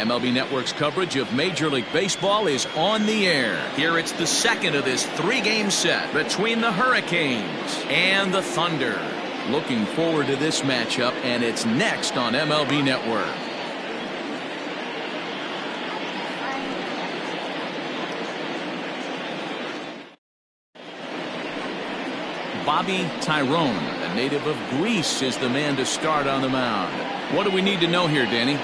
MLB Network's coverage of Major League Baseball is on the air. Here it's the second of this three-game set between the Hurricanes and the Thunder. Looking forward to this matchup, and it's next on MLB Network. Bobby Tyrone, a native of Greece, is the man to start on the mound. What do we need to know here, Danny?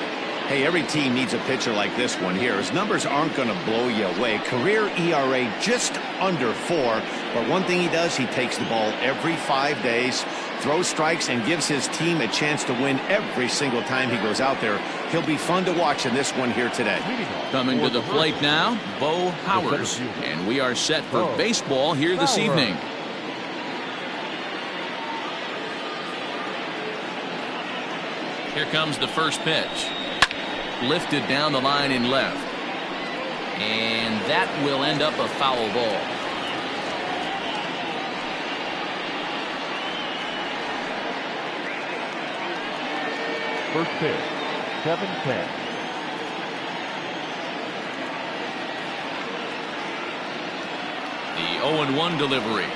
Hey, every team needs a pitcher like this one here. His numbers aren't going to blow you away. Career ERA just under 4. But one thing he does, he takes the ball every 5 days, throws strikes, and gives his team a chance to win every single time he goes out there. He'll be fun to watch in this one here today. Coming to the plate now, Bo Howers. And we are set for baseball here this evening. Here comes the first pitch. Lifted down the line in left. And that will end up a foul ball. First pitch, 7-10. The 0-1 delivery.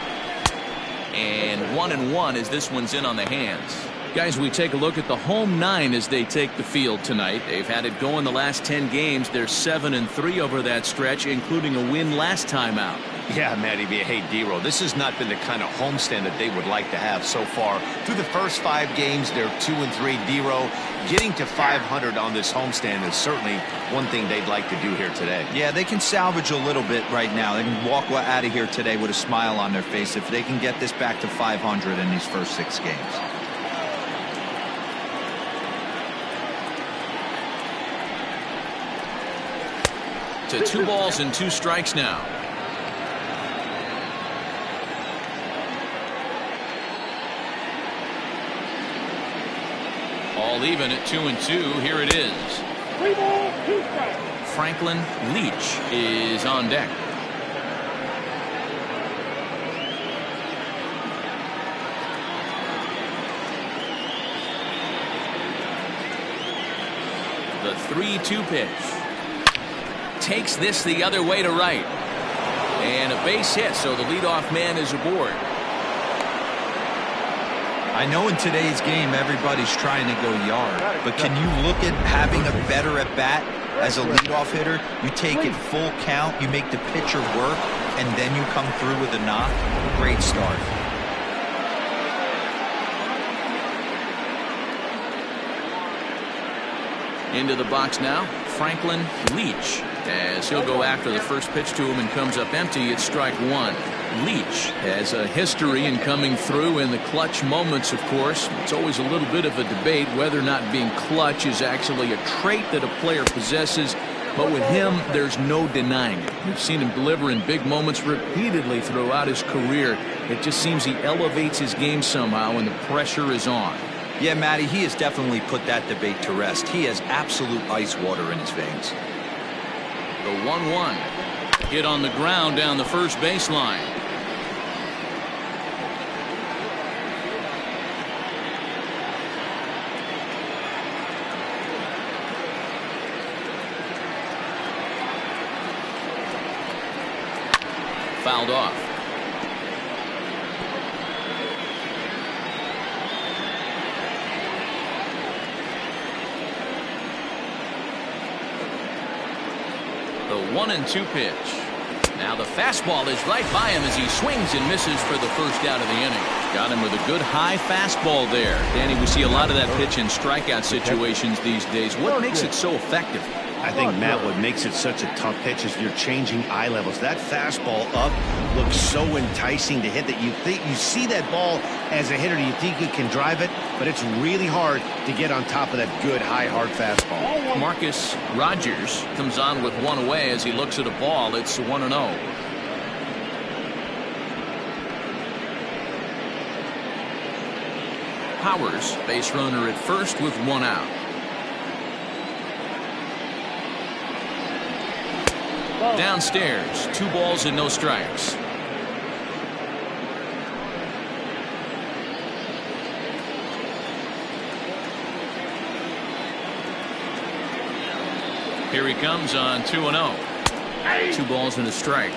And 1-1 as this one's in on the hands. Guys, we take a look at the home 9 as they take the field tonight. They've had it going the last 10 games. They're 7-3 over that stretch, including a win last time out. Yeah, Matty B. Hey, D-Row, this has not been the kind of homestand that they would like to have so far. Through the first 5 games, they're 2-3. D-Row, getting to 500 on this homestand is certainly one thing they'd like to do here today. Yeah, they can salvage a little bit right now. They can walk out of here today with a smile on their face if they can get this back to 500 in these first 6 games. To 2 balls and 2 strikes now. All even at 2-2. Here it is. 3 balls, 2 strikes. Franklin Leach is on deck. The 3-2 pitch. Takes this the other way to right. And a base hit, so the leadoff man is aboard. I know in today's game everybody's trying to go yard, but can you look at having a better at bat as a leadoff hitter? You take it full count, you make the pitcher work, and then you come through with a knock. Great start. Into the box now, Franklin Leach, as he'll go after the first pitch to him and comes up empty. It's strike 1. Leach has a history in coming through in the clutch moments, of course. It's always a little bit of a debate whether or not being clutch is actually a trait that a player possesses. But with him, there's no denying it. We've seen him deliver in big moments repeatedly throughout his career. It just seems he elevates his game somehow when the pressure is on. Yeah, Matty, he has definitely put that debate to rest. He has absolute ice water in his veins. The 1-1. Hit on the ground down the first baseline. Fouled off. The 1-2 pitch. Now the fastball is right by him as he swings and misses for the first out of the inning. Got him with a good high fastball there. Danny, we see a lot of that pitch in strikeout situations these days. What makes it so effective? I think, Matt, what makes it such a tough pitch is you're changing eye levels. That fastball up looks so enticing to hit that you think you see that ball as a hitter. You think you can drive it, but it's really hard to get on top of that good, high, hard fastball. Marcus Rogers comes on with 1 away as he looks at a ball. It's 1-0. Powers, base runner at first with 1 out. Downstairs, 2 balls and no strikes. Here he comes on 2-0. 2 balls and a strike.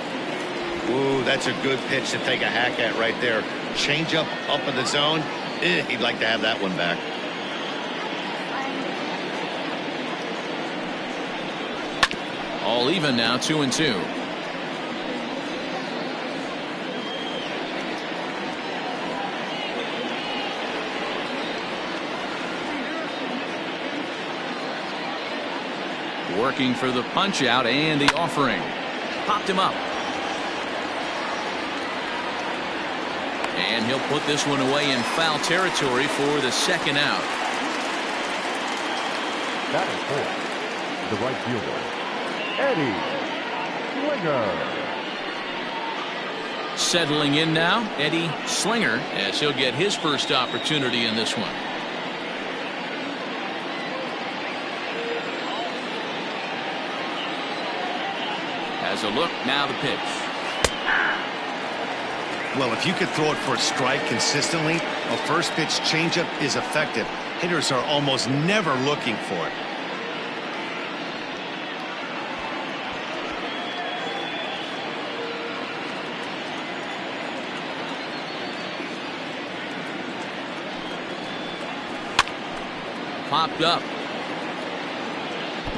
Ooh, that's a good pitch to take a hack at right there. Change up in the zone. He'd like to have that one back. All even now, 2-2. Working for the punch out and the offering. Popped him up. And he'll put this one away in foul territory for the second out. That is four. The right fielder, Eddie Slinger. Settling in now, Eddie Slinger, as he'll get his first opportunity in this one. Has a look, now the pitch. Well, if you could throw it for a strike consistently, a first pitch changeup is effective. Hitters are almost never looking for it. Popped up.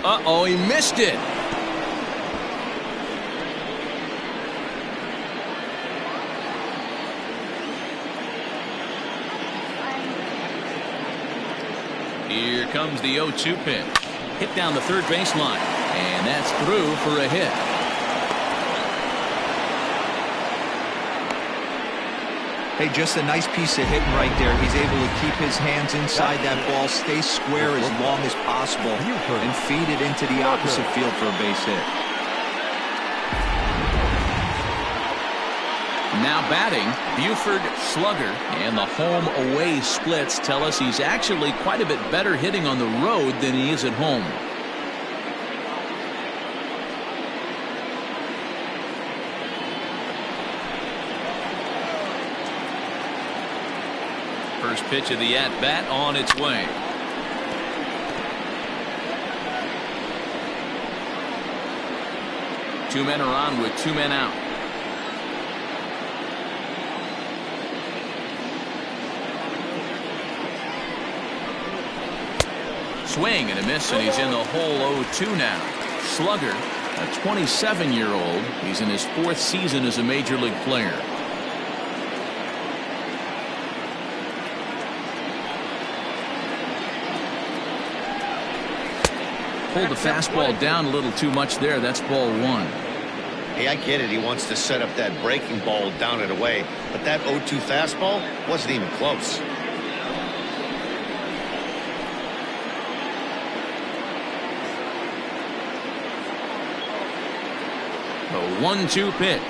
Uh-oh, he missed it. Here comes the 0-2 pitch. Hit down the third baseline. And that's through for a hit. Hey, just a nice piece of hitting right there. He's able to keep his hands inside that ball, stay square as long as possible, and feed it into the opposite field for a base hit. Now batting, Buford Slugger, and the home-away splits tell us he's actually quite a bit better hitting on the road than he is at home. First pitch of the at-bat on its way. Two men are on with 2 men out. Swing and a miss, and he's in the hole 0-2 now. Slugger, a 27-year-old. He's in his 4th season as a major league player. Pulled the fastball down a little too much there. That's ball 1. Hey, I get it. He wants to set up that breaking ball down and away. But that 0-2 fastball wasn't even close. The 1-2 pitch.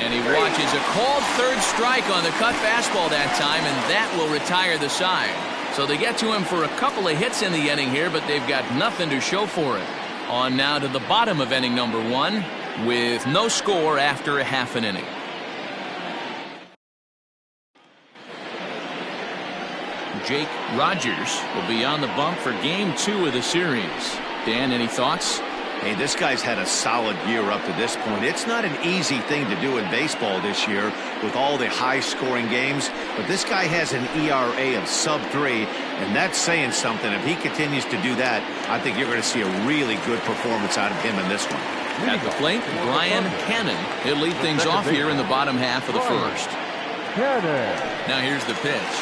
And he watches a called third strike on the cut fastball that time, and that will retire the side. So they get to him for a couple of hits in the inning here, but they've got nothing to show for it. On now to the bottom of inning number 1 with no score after a half an inning. Jake Rogers will be on the bump for game 2 of the series. Dan, any thoughts? Hey, this guy's had a solid year up to this point. It's not an easy thing to do in baseball this year with all the high-scoring games, but this guy has an ERA of sub-3, and that's saying something. If he continues to do that, I think you're going to see a really good performance out of him in this one. At the plate, Brian Cannon. He'll lead things off here in the bottom half of the first. Now here's the pitch.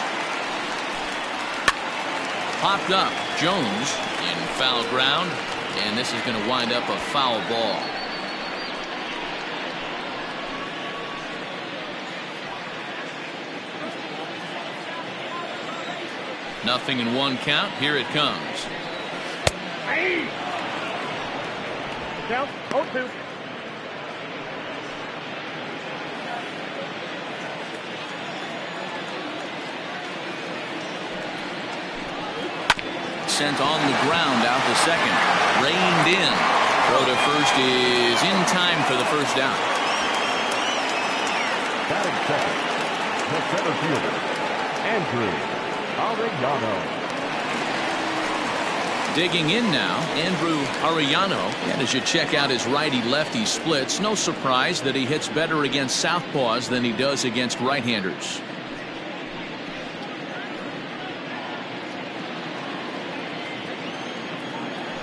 Popped up. Jones in foul ground. And this is going to wind up a foul ball. Nothing in 1 count. Here it comes. Count 0-2. Sent on the ground out to second. reined in. Throw to first is in time for the first down. Batting second, the center fielder, Andrew Arellano. Digging in now, Andrew Arellano. And as you check out his righty-lefty splits, no surprise that he hits better against southpaws than he does against right-handers.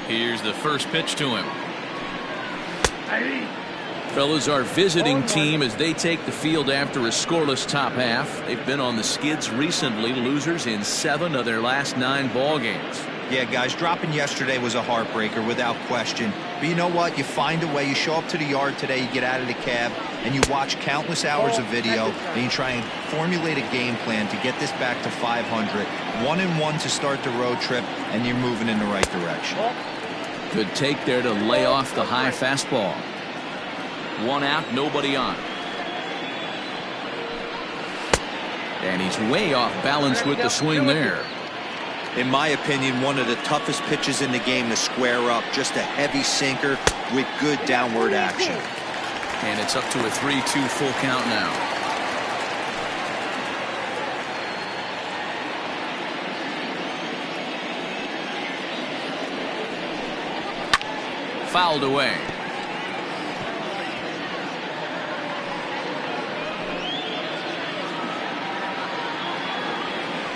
Here's the first pitch to him. Fellas, our visiting team as they take the field after a scoreless top half. They've been on the skids recently, losers in 7 of their last 9 ball games. Yeah, guys, dropping yesterday was a heartbreaker without question. But you know what? You find a way. You show up to the yard today, you get out of the cab, and you watch countless hours of video, and you try and formulate a game plan to get this back to 500. 1-1 to start the road trip, and you're moving in the right direction. Good take there to lay off the high fastball. 1 out, nobody on. And he's way off balance with the swing there. In my opinion, one of the toughest pitches in the game to square up. Just a heavy sinker with good downward action. And it's up to a 3-2 full count now. Fouled away.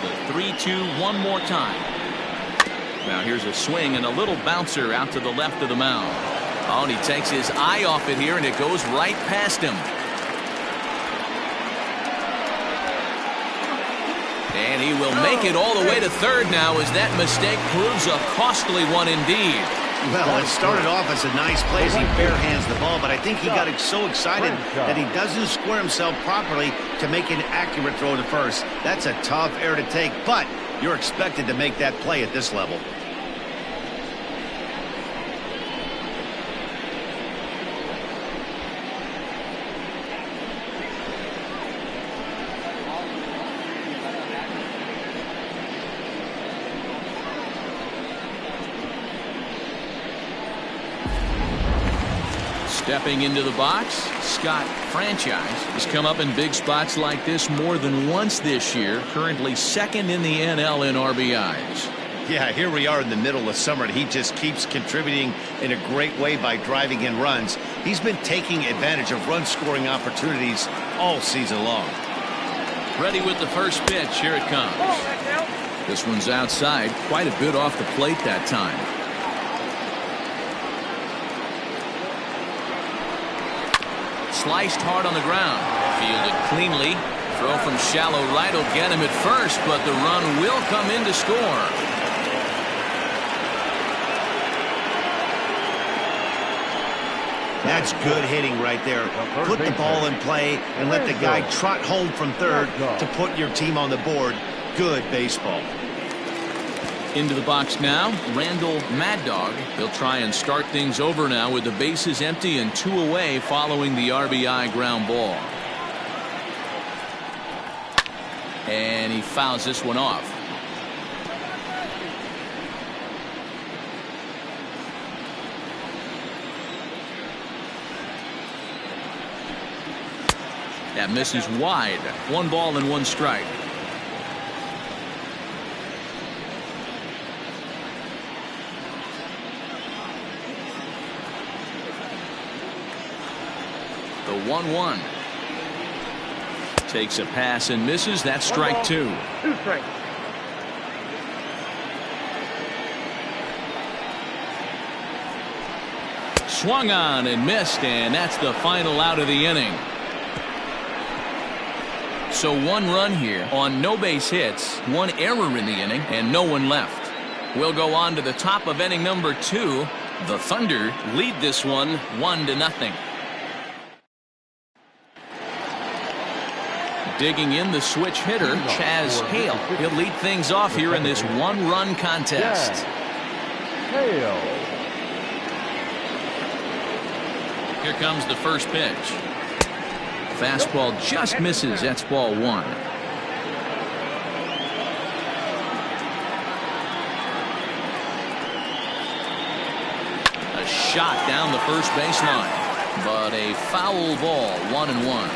The 3-2 one more time. Now here's a swing and a little bouncer out to the left of the mound. Oh, and he takes his eye off it here, and it goes right past him. And he will make it all the way to third now as that mistake proves a costly one indeed. Well, it started off as a nice play as he barehands the ball, but I think he got so excited that he doesn't square himself properly to make an accurate throw to first. That's a tough error to take, but you're expected to make that play at this level. Stepping into the box, Scott Franchise has come up in big spots like this more than once this year. Currently second in the NL in RBIs. Yeah, here we are in the middle of summer, and he just keeps contributing in a great way by driving in runs. He's been taking advantage of run-scoring opportunities all season long. Ready with the first pitch. Here it comes. This one's outside, quite a bit off the plate that time. Sliced hard on the ground. Fielded cleanly. Throw from shallow right will get him at first, but the run will come in to score. That's good hitting right there. Put the ball in play and let the guy trot home from third to put your team on the board. Good baseball. Into the box now, Randall Mad Dog. He'll try and start things over now with the bases empty and 2 away following the RBI ground ball. And he fouls this one off. That misses wide. 1 ball and 1 strike. The 1-1. Takes a pass and misses. That's strike 2. 2 strikes. Swung on and missed, and that's the final out of the inning. So 1 run here on no base hits, 1 error in the inning, and no one left. We'll go on to the top of inning number 2. The Thunder lead this one 1-0. Digging in, the switch hitter, Chaz Hale. He'll lead things off here in this 1-run contest. Hale. Here comes the first pitch. Fastball just misses. That's ball 1. shot down the first baseline, but a foul ball, 1-1.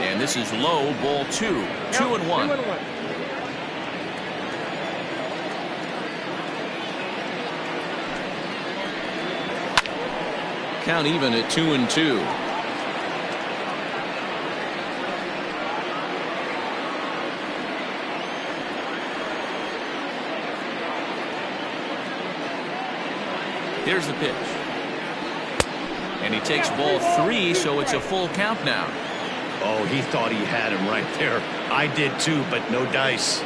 And this is low, ball 2, 2-1. Count even at 2-2. Here's the pitch. And he takes ball 3, so it's a full count now. Oh, he thought he had him right there. I did too, but no dice.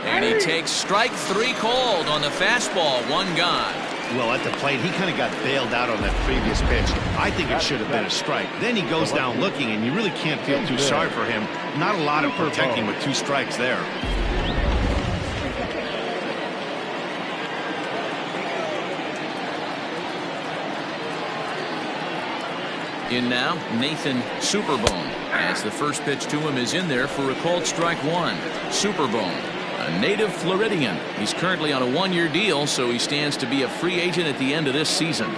And he takes strike 3 called on the fastball. 1 gone. Well, at the plate, he kind of got bailed out on that previous pitch. I think it should have been a strike. Then he goes down looking, and you really can't feel too sorry for him. Not a lot of protecting with 2 strikes there. In now, Nathan Superbone, as the first pitch to him is in there for a called strike 1. Superbone, a native Floridian. He's currently on a 1-year deal, so he stands to be a free agent at the end of this season.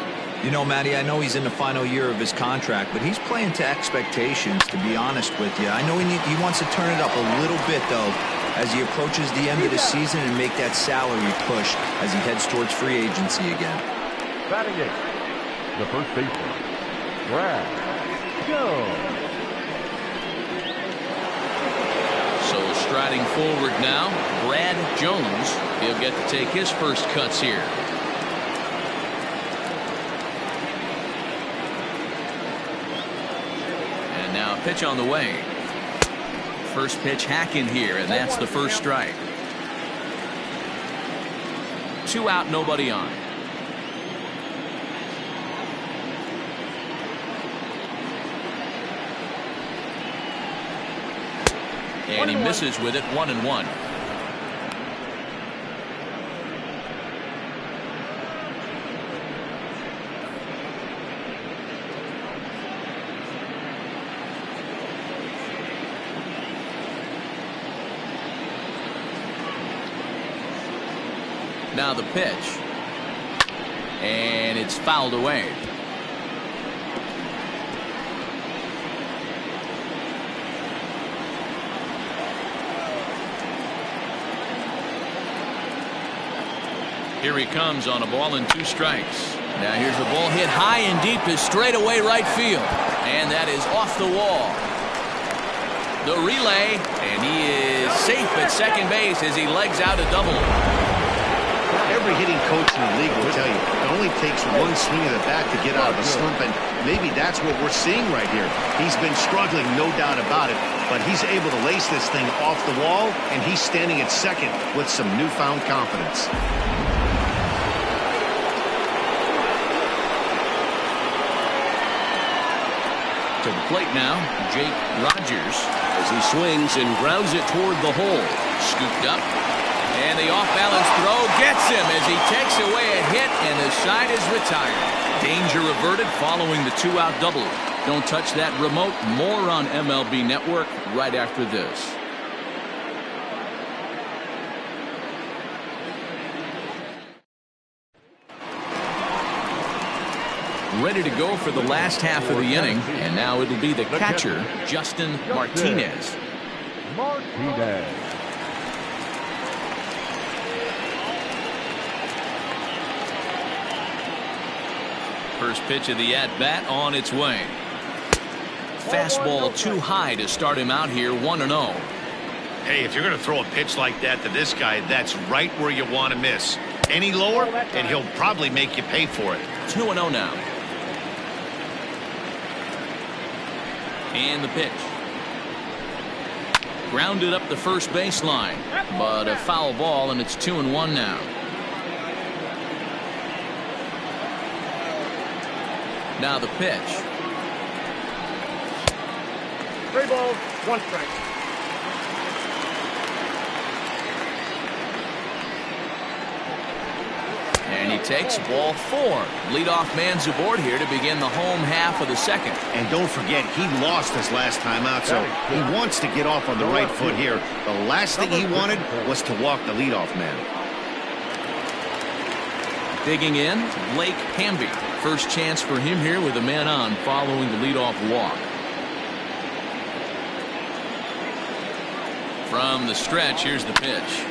You know, Matty, I know he's in the final year of his contract, but he's playing to expectations, to be honest with you. I know he wants to turn it up a little bit, though, as he approaches the end of the season and make that salary push as he heads towards free agency again. Batting eighth, the first baseman, Brad Jones. So striding forward now, Brad Jones. He'll get to take his first cuts here. And now a pitch on the way. First pitch hack in here, and that's the first strike. 2 out, nobody on. And he misses with it, 1-1. Now the pitch. And it's fouled away. Here he comes on a ball and 2 strikes. Now here's the ball hit high and deep to straightaway right field. And that is off the wall. The relay, and he is safe at second base as he legs out a double. Every hitting coach in the league will tell you it only takes 1 swing of the bat to get out of a slump, and maybe that's what we're seeing right here. He's been struggling, no doubt about it, but he's able to lace this thing off the wall, and he's standing at second with some newfound confidence. To the plate now, Jake Rogers, as he swings and grounds it toward the hole. Scooped up, and the off-balance throw gets him as he takes away a hit, and the side is retired. Danger averted following the 2-out double. Don't touch that remote. More on MLB Network right after this. Ready to go for the last half of the inning, and now it'll be the catcher, Justin Martinez. First pitch of the at-bat on its way. Fastball too high to start him out here, 1-0. Hey, if you're going to throw a pitch like that to this guy, that's right where you want to miss. Any lower, and he'll probably make you pay for it. 2-0 now. And the pitch. Grounded up the first baseline, but a foul ball, and it's 2-1 now. Now the pitch. 3 balls, 1 strike. And he takes ball 4. Leadoff man's aboard here to begin the home half of the second. And don't forget, he lost his last time out, so he wants to get off on the right foot here. The last thing he wanted was to walk the leadoff man. Digging in, Blake Hamby. First chance for him here with a man on following the leadoff walk. From the stretch, here's the pitch.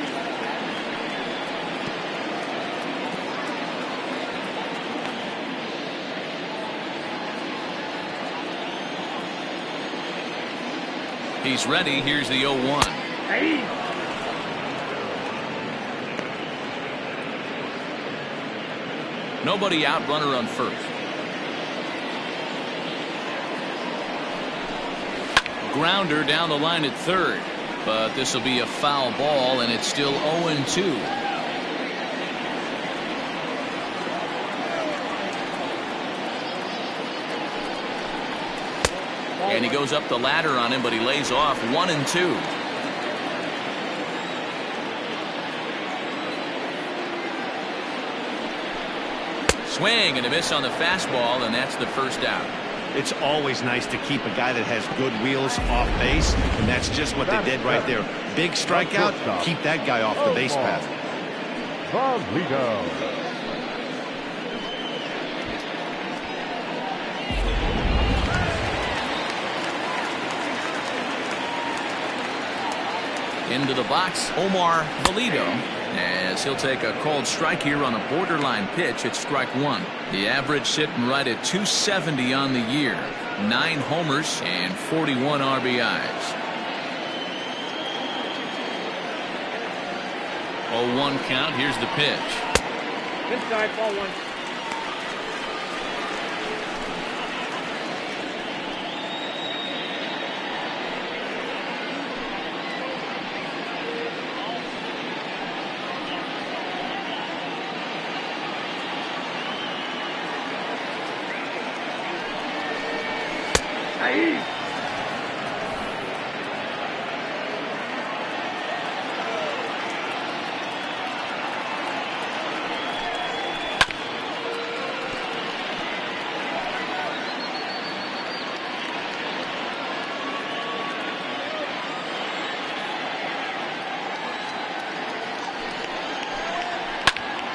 He's ready. Here's the 0-1. Hey. Nobody out, runner on first. Grounder down the line at third, but this will be a foul ball, and it's still 0-2. And he goes up the ladder on him, but he lays off. 1-2. Swing and a miss on the fastball, and that's the first out. It's always nice to keep a guy that has good wheels off base, and that's just what they did right there. Big strikeout, keep that guy off the base path. Into the box, Omar Valido, as he'll take a called strike here on a borderline pitch at strike 1. The average sitting right at 270 on the year. 9 homers and 41 RBIs. 0-1 count. Here's the pitch. Inside, ball 1.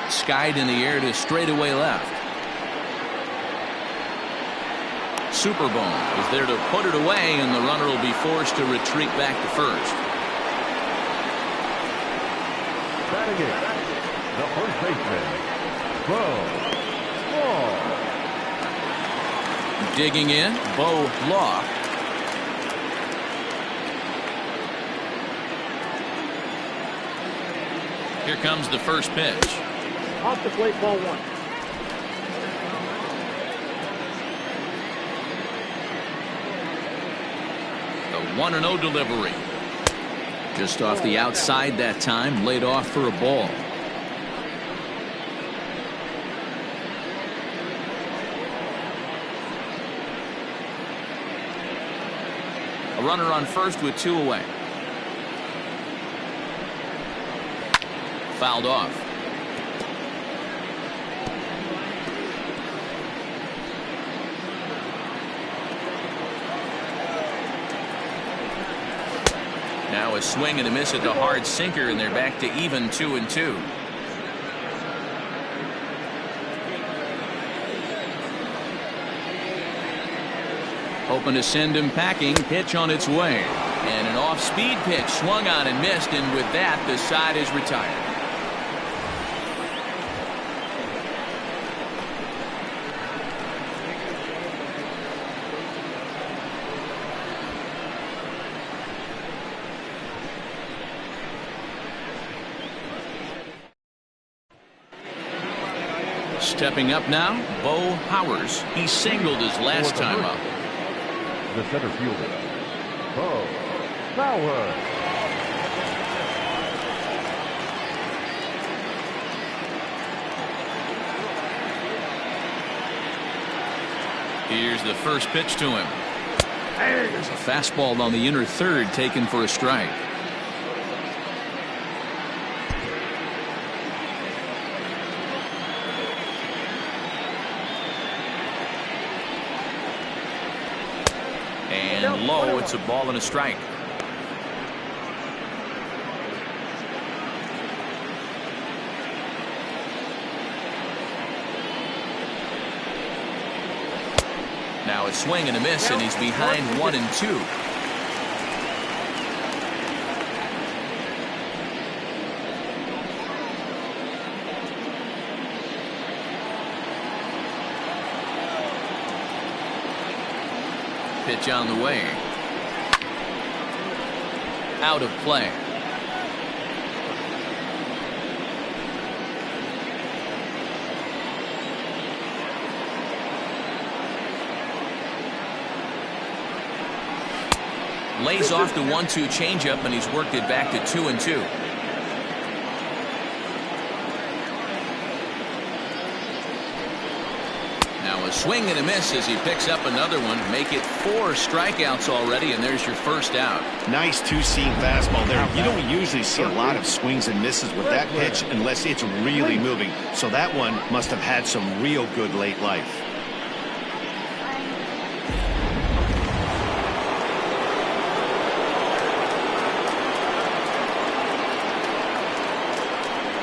Skied in the air to straightaway left. Superbone is there to put it away, and the runner will be forced to retreat back to first. Batting it, the first baseman, Bo Law. Digging in, Bo Law. Here comes the first pitch. Off the plate, ball 1. The 1-0 delivery. Just off the outside that time, laid off for a ball. A runner on first with 2 away. Fouled off. Now a swing and a miss at the hard sinker, and they're back to even 2-2. Hoping to send him packing. Pitch on its way. And an off-speed pitch swung on and missed, and with that, the side is retired. Stepping up now, Bo Powers. He singled his last time up. The center fielder, Bo Powers. Here's the first pitch to him. There's a fastball on the inner third taken for a strike. low. It's a ball and a strike. Now a swing and a miss, and he's behind 1-2. Pitch on the way. Out of play. Lays off the 1-2 changeup, and he's worked it back to 2-2. Now a swing and a miss as he picks up another one. Make it 4 strikeouts already, and there's your first out. Nice two-seam fastball there. You don't usually see a lot of swings and misses with that pitch unless it's really moving. So that one must have had some real good late life.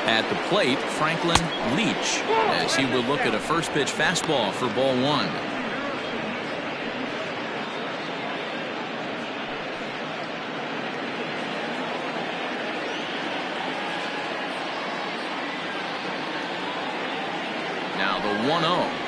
At the plate, Franklin Leach, as he will look at a first pitch fastball for ball 1. Now the 1-0.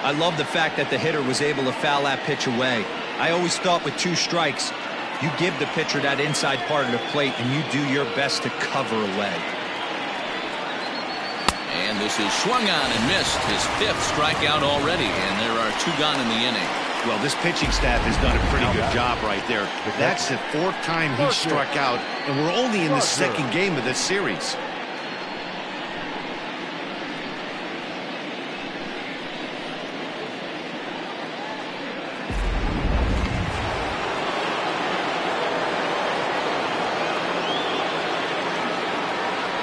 I love the fact that the hitter was able to foul that pitch away. I always thought with 2 strikes, you give the pitcher that inside part of the plate and you do your best to cover away. And this is swung on and missed. His 5th strikeout already, and there are 2 gone in the inning. Well, this pitching staff has done a pretty good job right there. That's the 4th time he struck out, and we're only in the 2nd game of this series.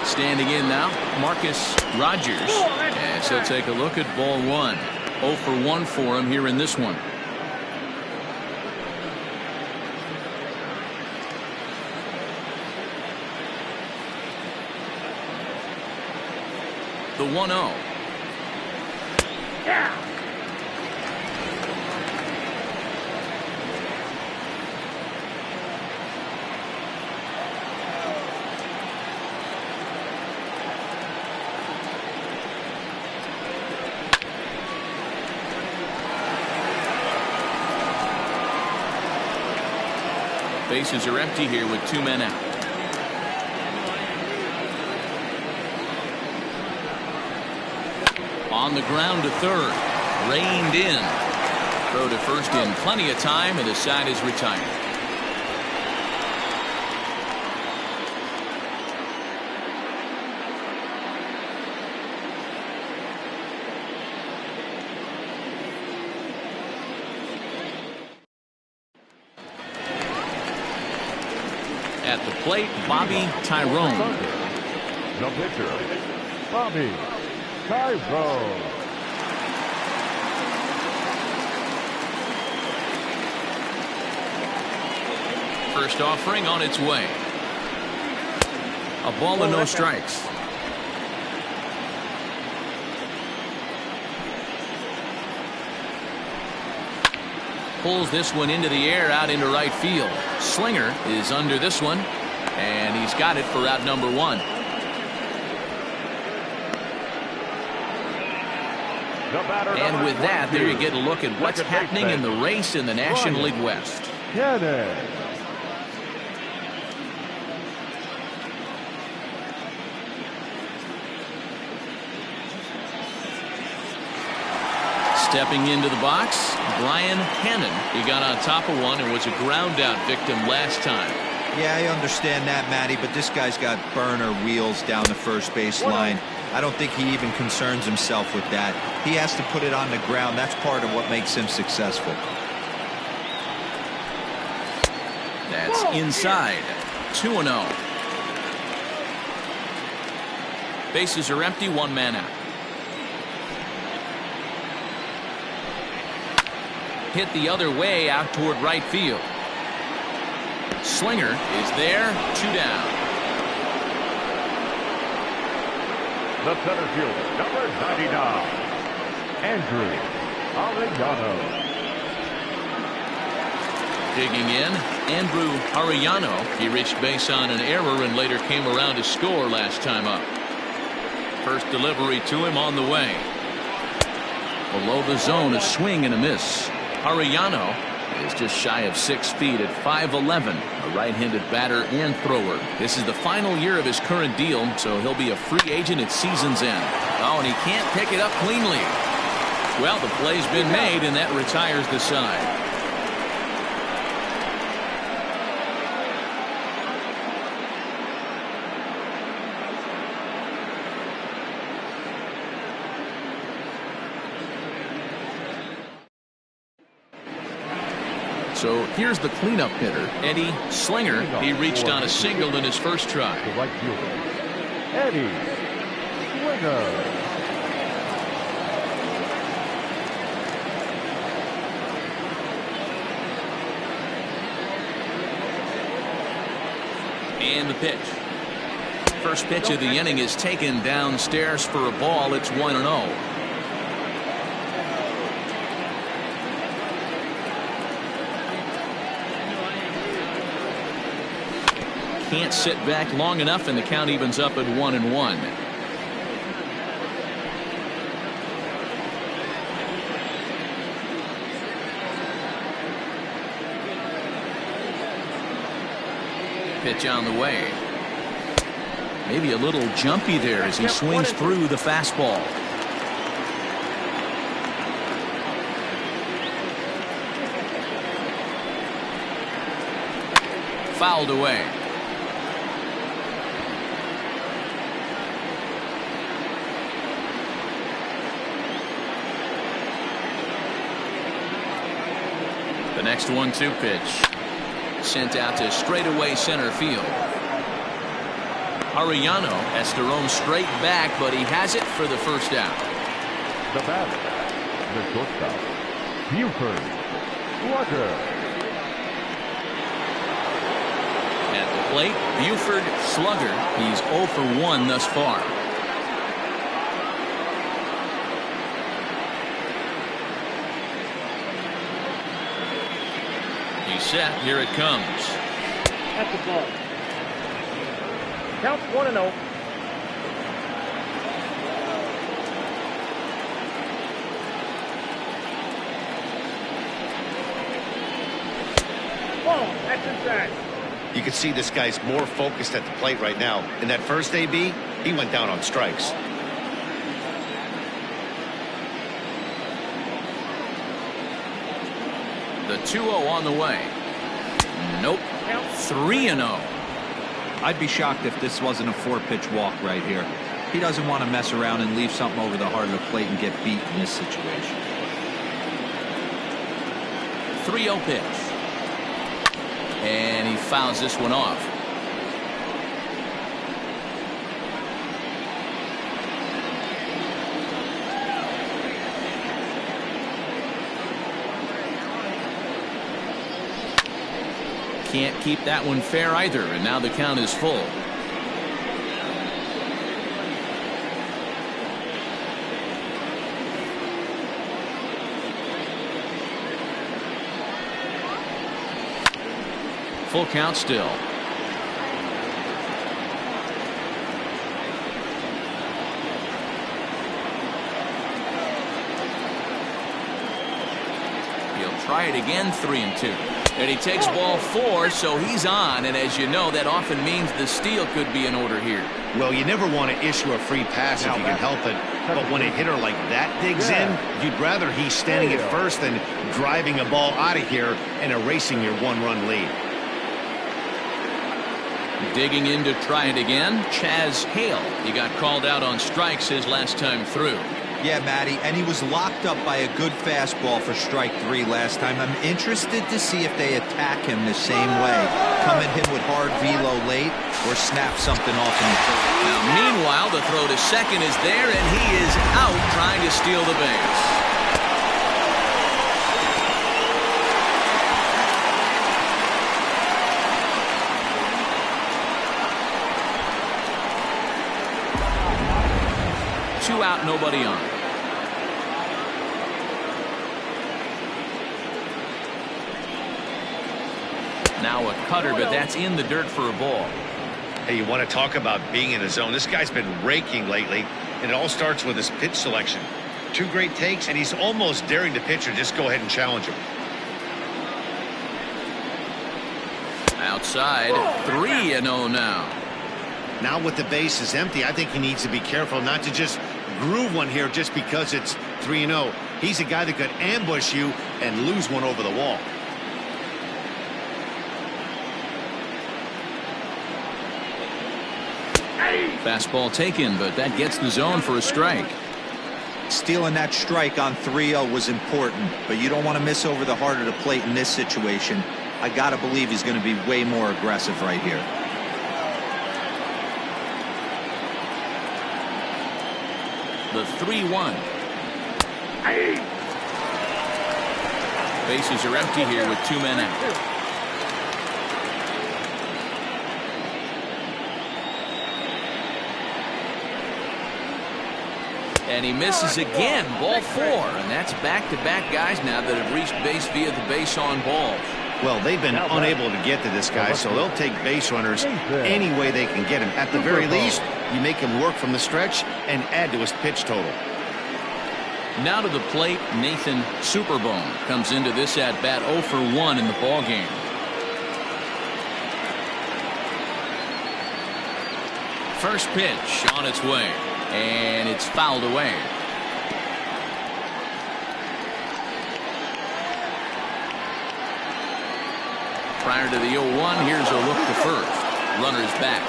Standing in now, Marcus Rogers, as he'll take a look at ball 1. 0 for 1 for him here in this one. The 1-0. Bases are empty here with 2 men out. On the ground to third. Reined in. Throw to first in plenty of time, and the side is retired. At the plate, Bobby Tyrone. The pitcher, Bobby Tyrone. First offering on its way. A ball and no strikes. Pulls this one into the air out into right field. Slinger is under this one, and he's got it for out number 1. And with that, there you get a look at what's happening in the race in the National League West. Stepping into the box, Brian Hannon. He got on top of one and was a ground out victim last time. Yeah, I understand that, Matty, but this guy's got burner wheels down the first base line. I don't think he even concerns himself with that. He has to put it on the ground. That's part of what makes him successful. That's inside. 2-0. Bases are empty, one man out. Hit the other way out toward right field. Slinger is there, 2 down. The center fielder, number 99, Andrew Arellano. Digging in, Andrew Arellano. He reached base on an error and later came around to score last time up. First delivery to him on the way. Below the zone, a swing and a miss. Arellano is just shy of 6 feet at 5'11", a right-handed batter and thrower. This is the final year of his current deal, so he'll be a free agent at season's end. Oh, and he can't pick it up cleanly. Well, the play's been made, and that retires the side. So here's the cleanup hitter, Eddie Slinger. He reached on a single in his first try. The right fielder, Eddie Slinger. And the pitch. First pitch of the inning is taken downstairs for a ball. It's 1-0. Can't sit back long enough, and the count evens up at 1-1. Pitch on the way. Maybe a little jumpy there as he swings through the fastball. Fouled away. The next 1-2 pitch sent out to straightaway center field. Arellano has to roam straight back, but he has it for the first out. The batter, the shortstop, Buford Slugger. At the plate, Buford Slugger. He's 0 for 1 thus far. Set. Here it comes. That's the ball. Counts 1-0. Ball. That's inside. You can see this guy's more focused at the plate right now. In that first AB, he went down on strikes. The 2-0 on the way. Nope. 3-0. I'd be shocked if this wasn't a 4-pitch walk right here. He doesn't want to mess around and leave something over the heart of the plate and get beat in this situation. 3-0 pitch. And he fouls this one off. Can't keep that one fair either, and now the count is full. Full count still. He'll try it again, 3-2. And he takes ball 4, so he's on. And as you know, that often means the steal could be in order here. Well, you never want to issue a free pass if you can help it. But when a hitter like that digs in, you'd rather he's standing at first than driving a ball out of here and erasing your one-run lead. Digging in to try it again, Chaz Hale. He got called out on strikes his last time through. Yeah, Matty, and he was locked up by a good fastball for strike 3 last time. I'm interested to see if they attack him the same way. Come at him with hard velo late or snap something off in the third. Now, meanwhile, the throw to second is there, and he is out trying to steal the base. Two out, nobody on. Now a cutter, but that's in the dirt for a ball. Hey, you want to talk about being in the zone? This guy's been raking lately, and it all starts with his pitch selection. 2 great takes, and he's almost daring the pitcher just go ahead and challenge him. Outside, 3-0 now. Now with the bases empty, I think he needs to be careful not to just groove one here just because it's 3-0. He's a guy that could ambush you and lose one over the wall. Fastball taken, but that gets the zone for a strike. Stealing that strike on 3-0 was important, but you don't want to miss over the heart of the plate in this situation. I got to believe he's going to be way more aggressive right here. The 3-1. Bases are empty here with 2 men out. And he misses again, ball 4, and that's back-to-back guys now that have reached base via the base on balls. Well, they've been unable to get to this guy, so they'll take base runners any way they can get him. At the very least, you make him work from the stretch and add to his pitch total. Now to the plate, Nathan Superbone comes into this at-bat 0 for 1 in the ballgame. First pitch on its way, and it's fouled away. Prior to the 0-1, here's a look to first. Runner's back.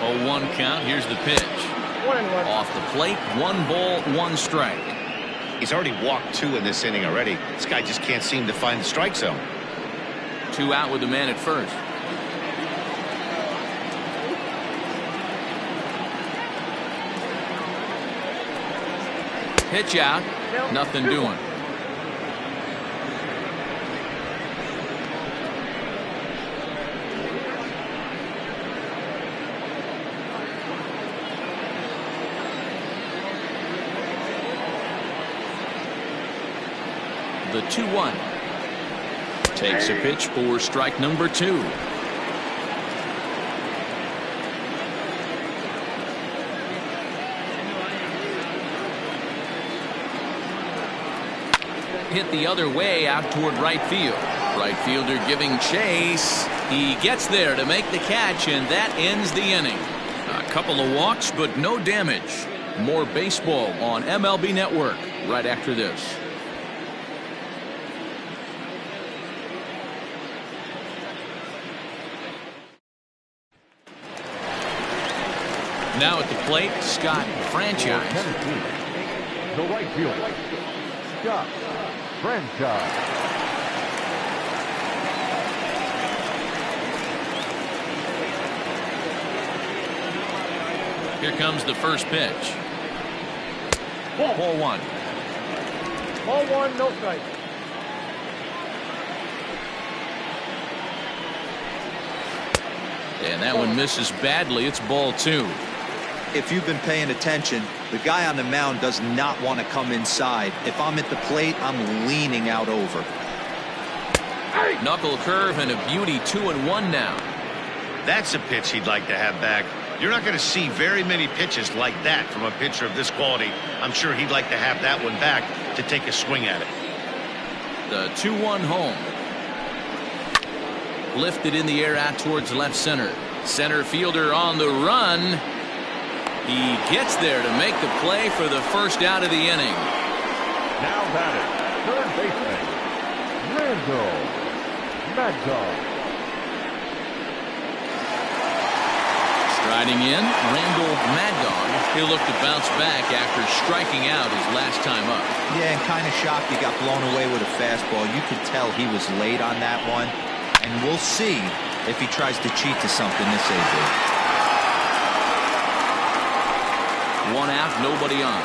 Oh, 1 count. Here's the pitch. 1-1. Off the plate, 1 ball, 1 strike. He's already walked 2 in this inning already. This guy just can't seem to find the strike zone. 2 out with the man at first. Pitch out, nothing doing. The 2-1. Takes a pitch for strike number 2. Hit the other way out toward right field. Right fielder giving chase. He gets there to make the catch, and that ends the inning. A couple of walks, but no damage. More baseball on MLB Network right after this. Now at the plate, Scott Franchise. The right fielder, Scott Franchise. Here comes the first pitch. Ball 1. Ball 1, no strike. And that one misses badly. It's ball 2. If you've been paying attention, the guy on the mound does not want to come inside. If I'm at the plate, I'm leaning out over. Knuckle curve and a beauty. 2-1 now. That's a pitch he'd like to have back. You're not going to see very many pitches like that from a pitcher of this quality. I'm sure he'd like to have that one back to take a swing at it. The 2-1 home. Lifted in the air out towards left center. Center fielder on the run. He gets there to make the play for the first out of the inning. Now batting, third baseman, Randall Magdog. Striding in, Randall Magdog. He'll look to bounce back after striking out his last time up. Yeah, and kind of shocked he got blown away with a fastball. You could tell he was late on that one. And we'll see if he tries to cheat to something this evening. 1 out, nobody on.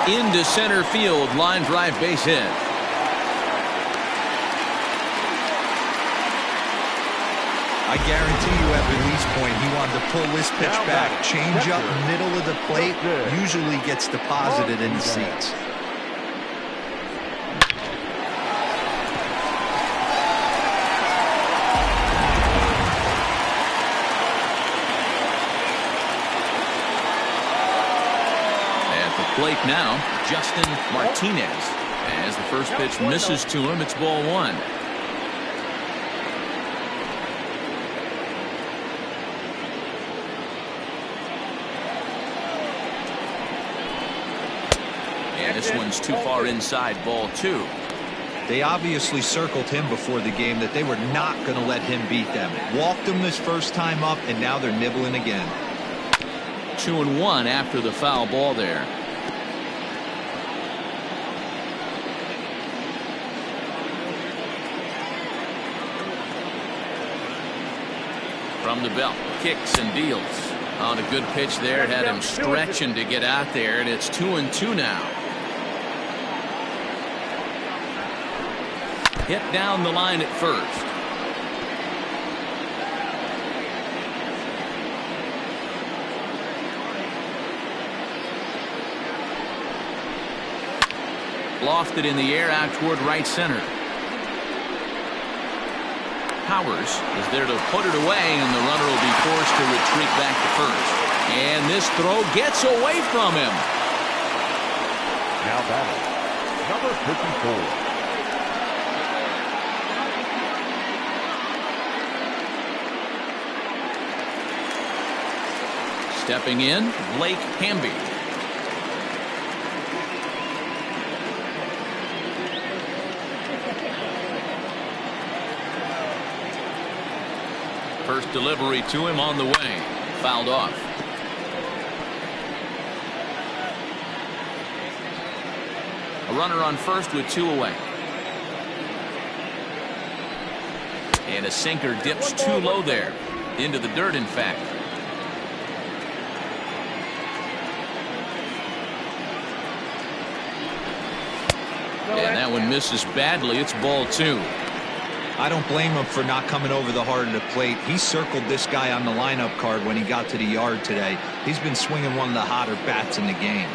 Into center field, line drive, base hit. I guarantee you at release point he wanted to pull this pitch back, change up middle of the plate, usually gets deposited in the seats. At the plate now, Justin Martinez. As the first pitch misses to him, it's ball 1. This one's too far inside, ball 2. They obviously circled him before the game that they were not going to let him beat them. Walked him this first time up, and now they're nibbling again. 2-1 after the foul ball there. From the belt, kicks and deals. On a good pitch there, it had him stretching to get out there, and it's 2-2 now. Hit down the line at first. Lofted in the air out toward right center. Powers is there to put it away, and the runner will be forced to retreat back to first. And this throw gets away from him. Now batting, number 54. Stepping in, Blake Hamby. First delivery to him on the way. Fouled off. A runner on first with 2 away. And a sinker dips too low there. Into the dirt, in fact. And that one misses badly. It's ball 2. I don't blame him for not coming over the heart of the plate. He circled this guy on the lineup card when he got to the yard today. He's been swinging one of the hotter bats in the game.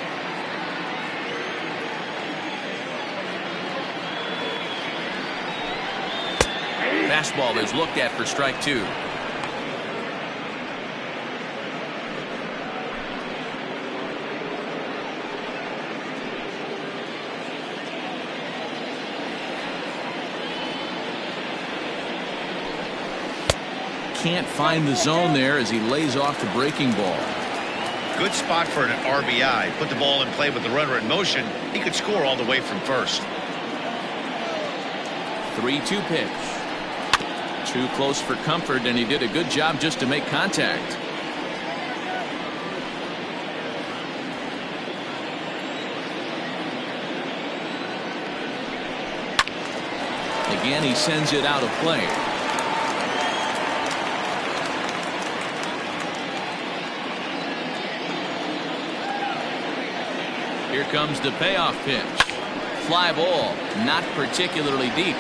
Fastball is looked at for strike 2. Can't find the zone there as he lays off the breaking ball. Good spot for an RBI. Put the ball in play with the runner in motion. He could score all the way from first. 3-2 pitch. Too close for comfort, and he did a good job just to make contact. Again, he sends it out of play. Here comes the payoff pitch. Fly ball, not particularly deep.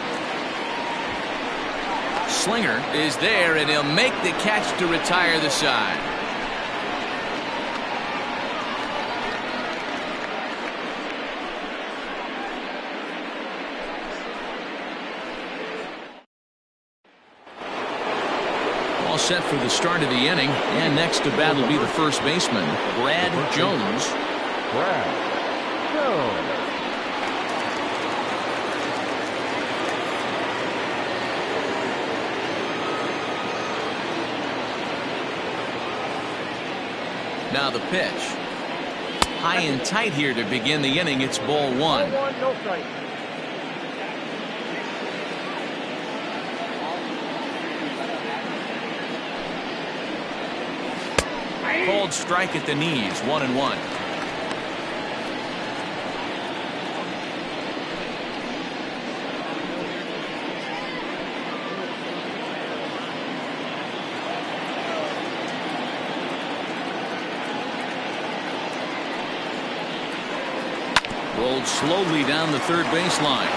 Slinger is there, and he'll make the catch to retire the side. All set for the start of the inning. And next to bat will be the first baseman, Brad Jones. Brad Jones. Now the pitch. High and tight here to begin the inning. It's ball one. Ball one, no strike. Called strike at the knees. 1-1. Rolled slowly down the third baseline.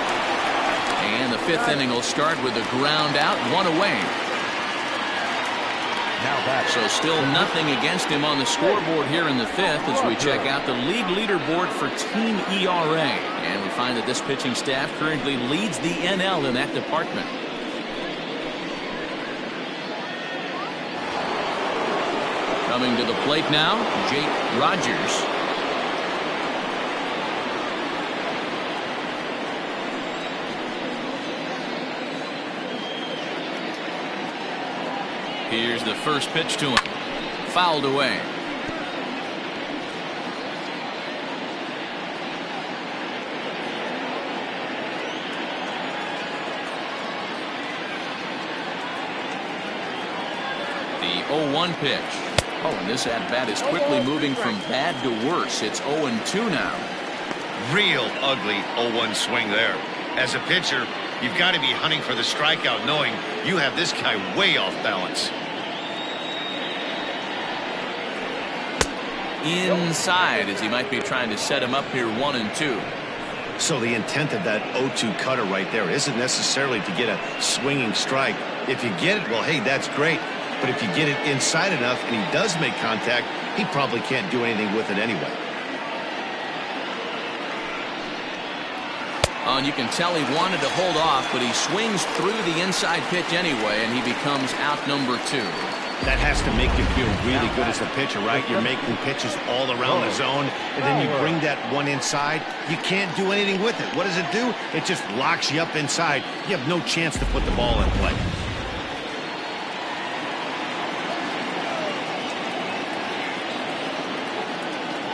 And the fifth inning will start with a ground out, one away. So still nothing against him on the scoreboard here in the fifth as we check out the league leaderboard for team ERA. And we find that this pitching staff currently leads the NL in that department. Coming to the plate now, Jake Rogers. Here's the first pitch to him. Fouled away. The 0-1 pitch. Oh, and this at-bat is quickly moving from bad to worse. It's 0-2 now. Real ugly 0-1 swing there. As a pitcher, you've got to be hunting for the strikeout, knowing you have this guy way off balance. Inside, as he might be trying to set him up here 1-2. So the intent of that 0-2 cutter right there isn't necessarily to get a swinging strike. If you get it, well, hey, that's great. But if you get it inside enough and he does make contact, he probably can't do anything with it anyway. Oh, and you can tell he wanted to hold off, but he swings through the inside pitch anyway, and he becomes out number 2. That has to make you feel really good as a pitcher, right? You're making pitches all around the zone, and then you bring that one inside. You can't do anything with it. What does it do? It just locks you up inside. You have no chance to put the ball in play.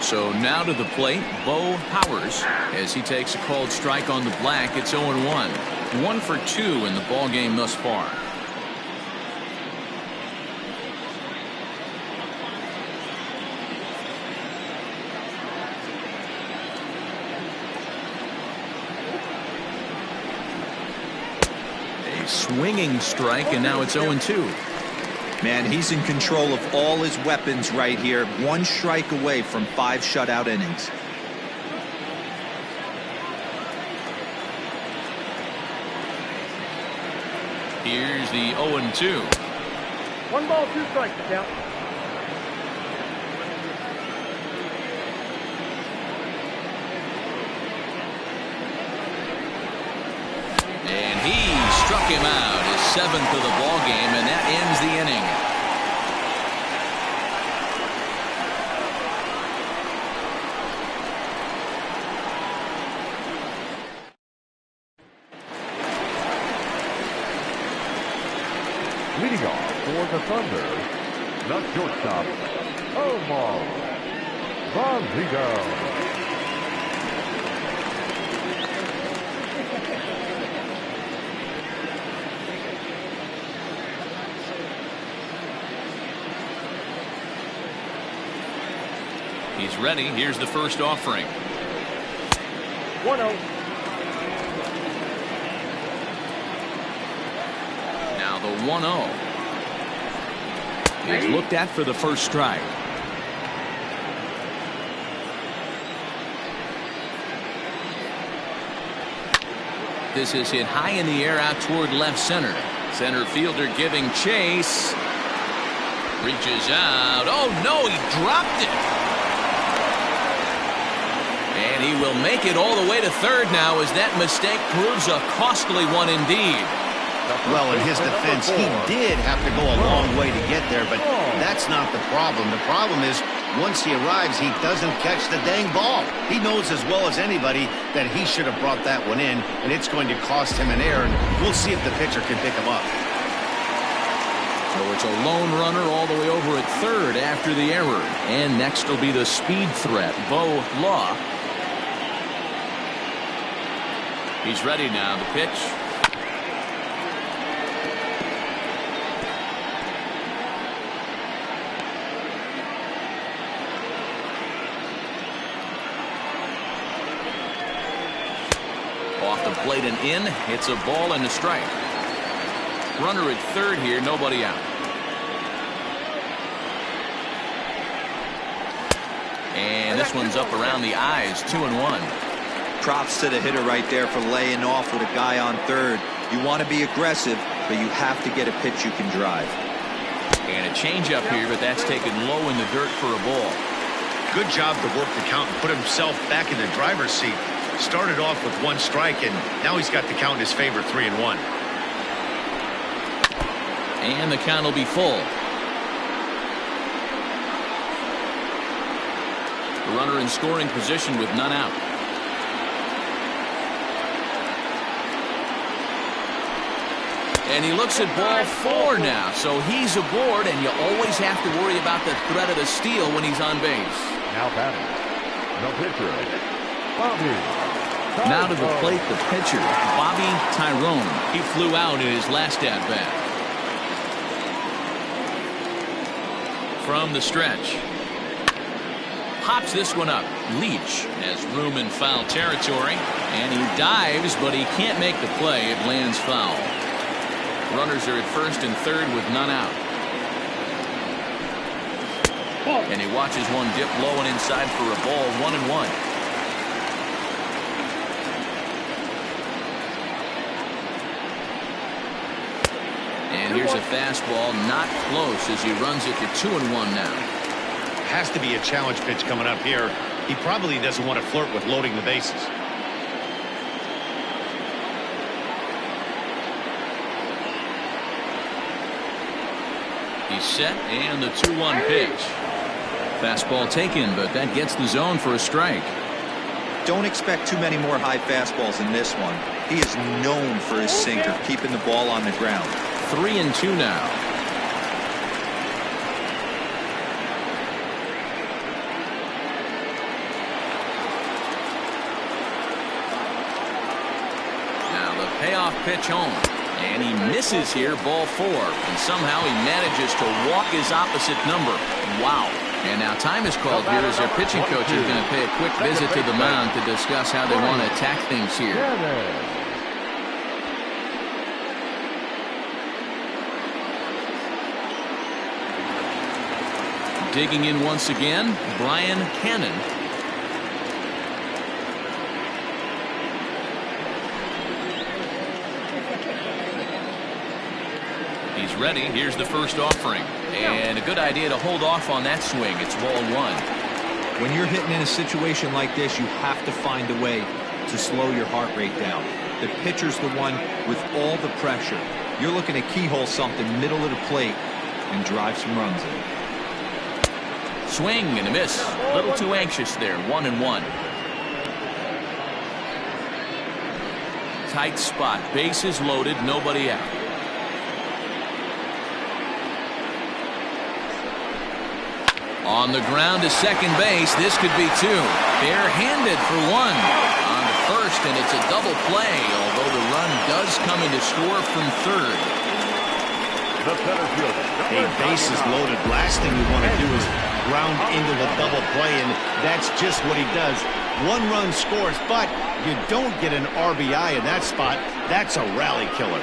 So now to the plate, Bo Powers, as he takes a called strike on the black. It's 0-1. 1 for 2 in the ball game thus far. A swinging strike, and now it's 0-2. Man, he's in control of all his weapons right here. 1 strike away from 5 shutout innings. Here's the 0-2. 1 ball, 2 strikes to count. And he struck him out, his 7th of the ball game, and that ends the inning. Leading off for the Thunder, the shortstop, Omar Vazquez. He's ready. Here's the first offering. 1-0. Now the 1-0. He's looked at for the first strike. This is hit high in the air out toward left center. Center fielder giving chase. Reaches out. Oh no, he dropped it. And he will make it all the way to third now, as that mistake proves a costly one indeed. Well, in his defense, he did have to go a long way to get there, but that's not the problem. The problem is once he arrives, he doesn't catch the dang ball. He knows as well as anybody that he should have brought that one in, and it's going to cost him an error, and we'll see if the pitcher can pick him up. So it's a lone runner all the way over at third after the error. And next will be the speed threat, Bo Law. He's ready now to pitch. Off the plate and in. It's a ball and a strike. Runner at third here, nobody out. And this one's up around the eyes, 2-1. Props to the hitter right there for laying off with a guy on third. You want to be aggressive, but you have to get a pitch you can drive. And a changeup here, but that's taken low in the dirt for a ball. Good job to work the count and put himself back in the driver's seat. Started off with one strike, and now he's got the count in his favor, 3-1. And the count will be full. The runner in scoring position with none out. And he looks at ball 4 now, so he's aboard, and you always have to worry about the threat of the steal when he's on base. Now batting, the pitcher, Bobby. Now to the plate, the pitcher, Bobby Tyrone. He flew out in his last at-bat. From the stretch. Pops this one up. Leach has room in foul territory, and he dives, but he can't make the play. It lands foul. Runners are at first and third with none out. And he watches one dip low and inside for a ball, 1-1. And here's a fastball, not close as he runs it to 2-1 now. Has to be a challenge pitch coming up here. He probably doesn't want to flirt with loading the bases. He's set, and the 2-1 pitch. Fastball taken, but that gets the zone for a strike. Don't expect too many more high fastballs in this one. He is known for his sinker, keeping the ball on the ground. 3-2 now. Now the payoff pitch home. And he misses here, ball 4. And somehow he manages to walk his opposite number. Wow. And now time is called here as their pitching coach is going to pay a quick visit to the mound to discuss how they want to attack things here. Digging in once again, Brian Cannon. He's ready. Here's the first offering. And a good idea to hold off on that swing. It's ball 1. When you're hitting in a situation like this, you have to find a way to slow your heart rate down. The pitcher's the one with all the pressure. You're looking to keyhole something middle of the plate and drive some runs in. Swing and a miss. A little too anxious there. 1-1. Tight spot. Bases loaded. Nobody out. On the ground to second base. This could be 2. Barehanded for 1. On to first, and it's a double play, although the run does come into score from third. The center fielder. Hey, bases loaded. Last thing you want to do is ground into a double play, and that's just what he does. 1 run scores, but you don't get an RBI in that spot. That's a rally killer.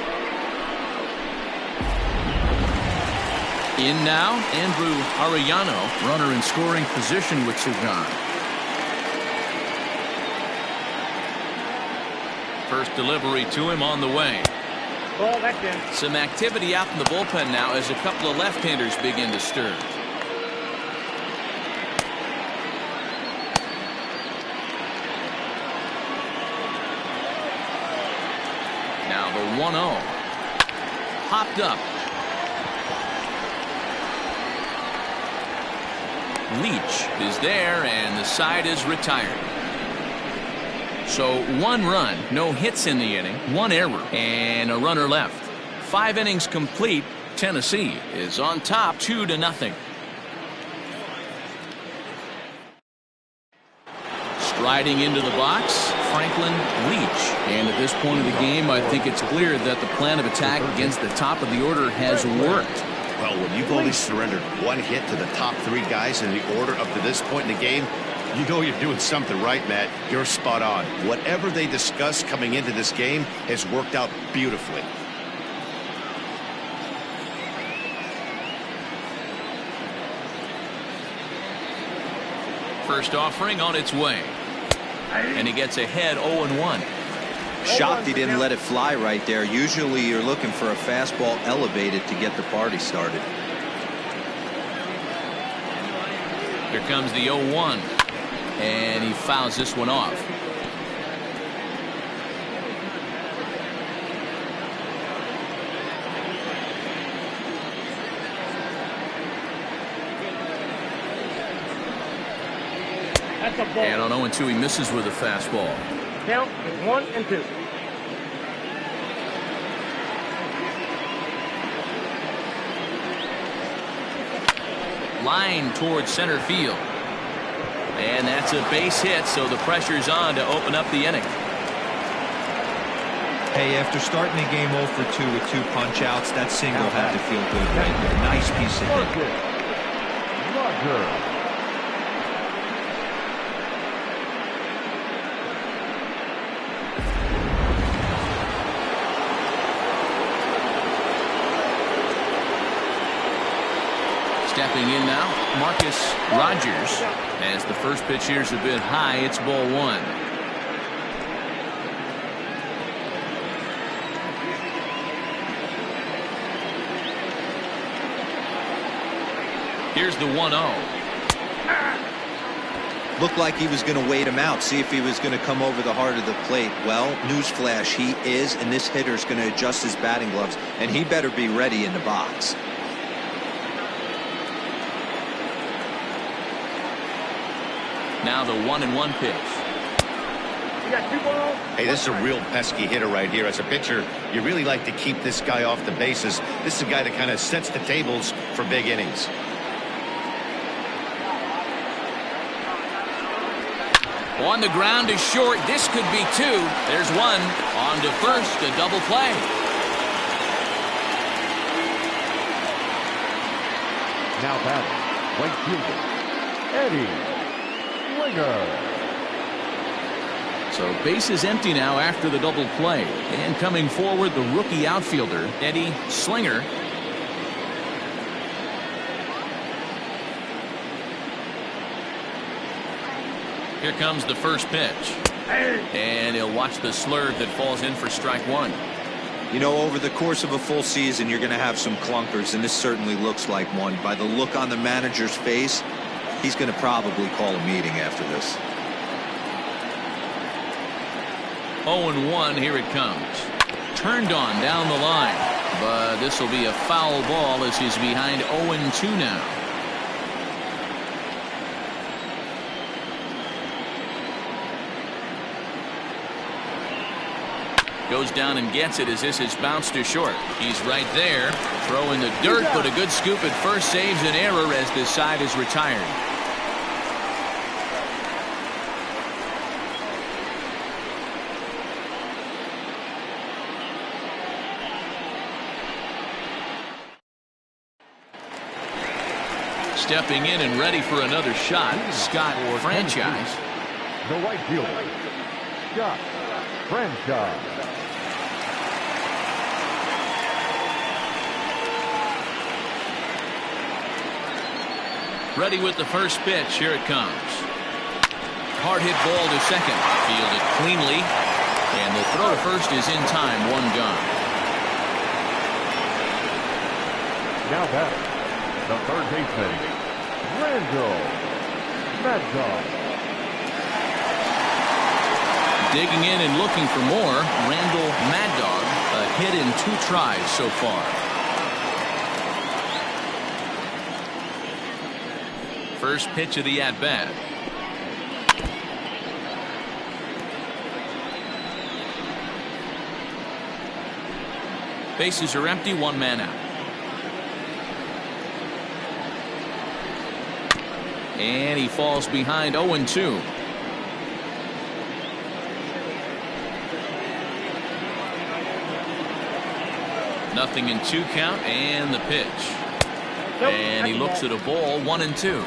In now, Andrew Arellano, runner in scoring position with Sugan. First delivery to him on the way. Ball, that's in. Some activity out in the bullpen now as a couple of left-handers begin to stir. Now the 1-0. popped up. Leach is there, and the side is retired. So 1 run, no hits in the inning, 1 error, and a runner left. 5 innings complete. Tennessee is on top 2-0. Striding into the box, Franklin Leach. And at this point of the game, I think it's clear that the plan of attack against the top of the order has worked. Well, when you've only surrendered 1 hit to the top 3 guys in the order up to this point in the game, you know you're doing something right, Matt. You're spot on. Whatever they discussed coming into this game has worked out beautifully. First offering on its way. And he gets ahead 0-1. Shocked he didn't let it fly right there. Usually you're looking for a fastball elevated to get the party started. Here comes the 0-1. And he fouls this one off. That's a ball. And on 0-2, he misses with a fastball. Count is 1-2. Line towards center field. And that's a base hit, so the pressure's on to open up the inning. Hey, after starting the game 0-2 with 2 punch-outs, that single had to feel good right there. Nice piece of hit. Roger. Stepping in now, Marcus Rogers. As the first pitch here's a bit high, it's ball 1. Here's the 1-0. Looked like he was going to wait him out, see if he was going to come over the heart of the plate. Well, newsflash, he is, and this hitter's going to adjust his batting gloves, and he better be ready in the box. Now the 1-1 pitch. You got 2 balls. Hey, this is a real pesky hitter right here. As a pitcher, you really like to keep this guy off the bases. This is a guy that kind of sets the tables for big innings. On the ground to short. This could be 2. There's 1. On to first, a double play. Now batting, right fielder, Eddie Springer. So base is empty now after the double play. And coming forward, the rookie outfielder, Eddie Springer. Here comes the first pitch. And he'll watch the slurve that falls in for strike 1. You know, over the course of a full season, you're going to have some clunkers, and this certainly looks like one. By the look on the manager's face, he's going to probably call a meeting after this. 0-1, here it comes. Turned on down the line. But this will be a foul ball as he's behind 0-2 now. Goes down and gets it as this is bounced to short. He's right there. Throw in the dirt, but a good scoop at first saves an error as this side is retired. Stepping in and ready for another shot, Scott Franchise. The right fielder, Scott Franchise. Ready with the first pitch. Here it comes. Hard hit ball to second. Fielded cleanly. And the throw to first is in time. 1 gone. Now batting, the third baseman, Randall Maddox. Digging in and looking for more. Randall Mad Dog, a hit in 2 tries so far. First pitch of the at-bat. Bases are empty, 1 man out. And he falls behind 0-2. Nothing in 2 count, and the pitch. And he looks at a ball, 1-2.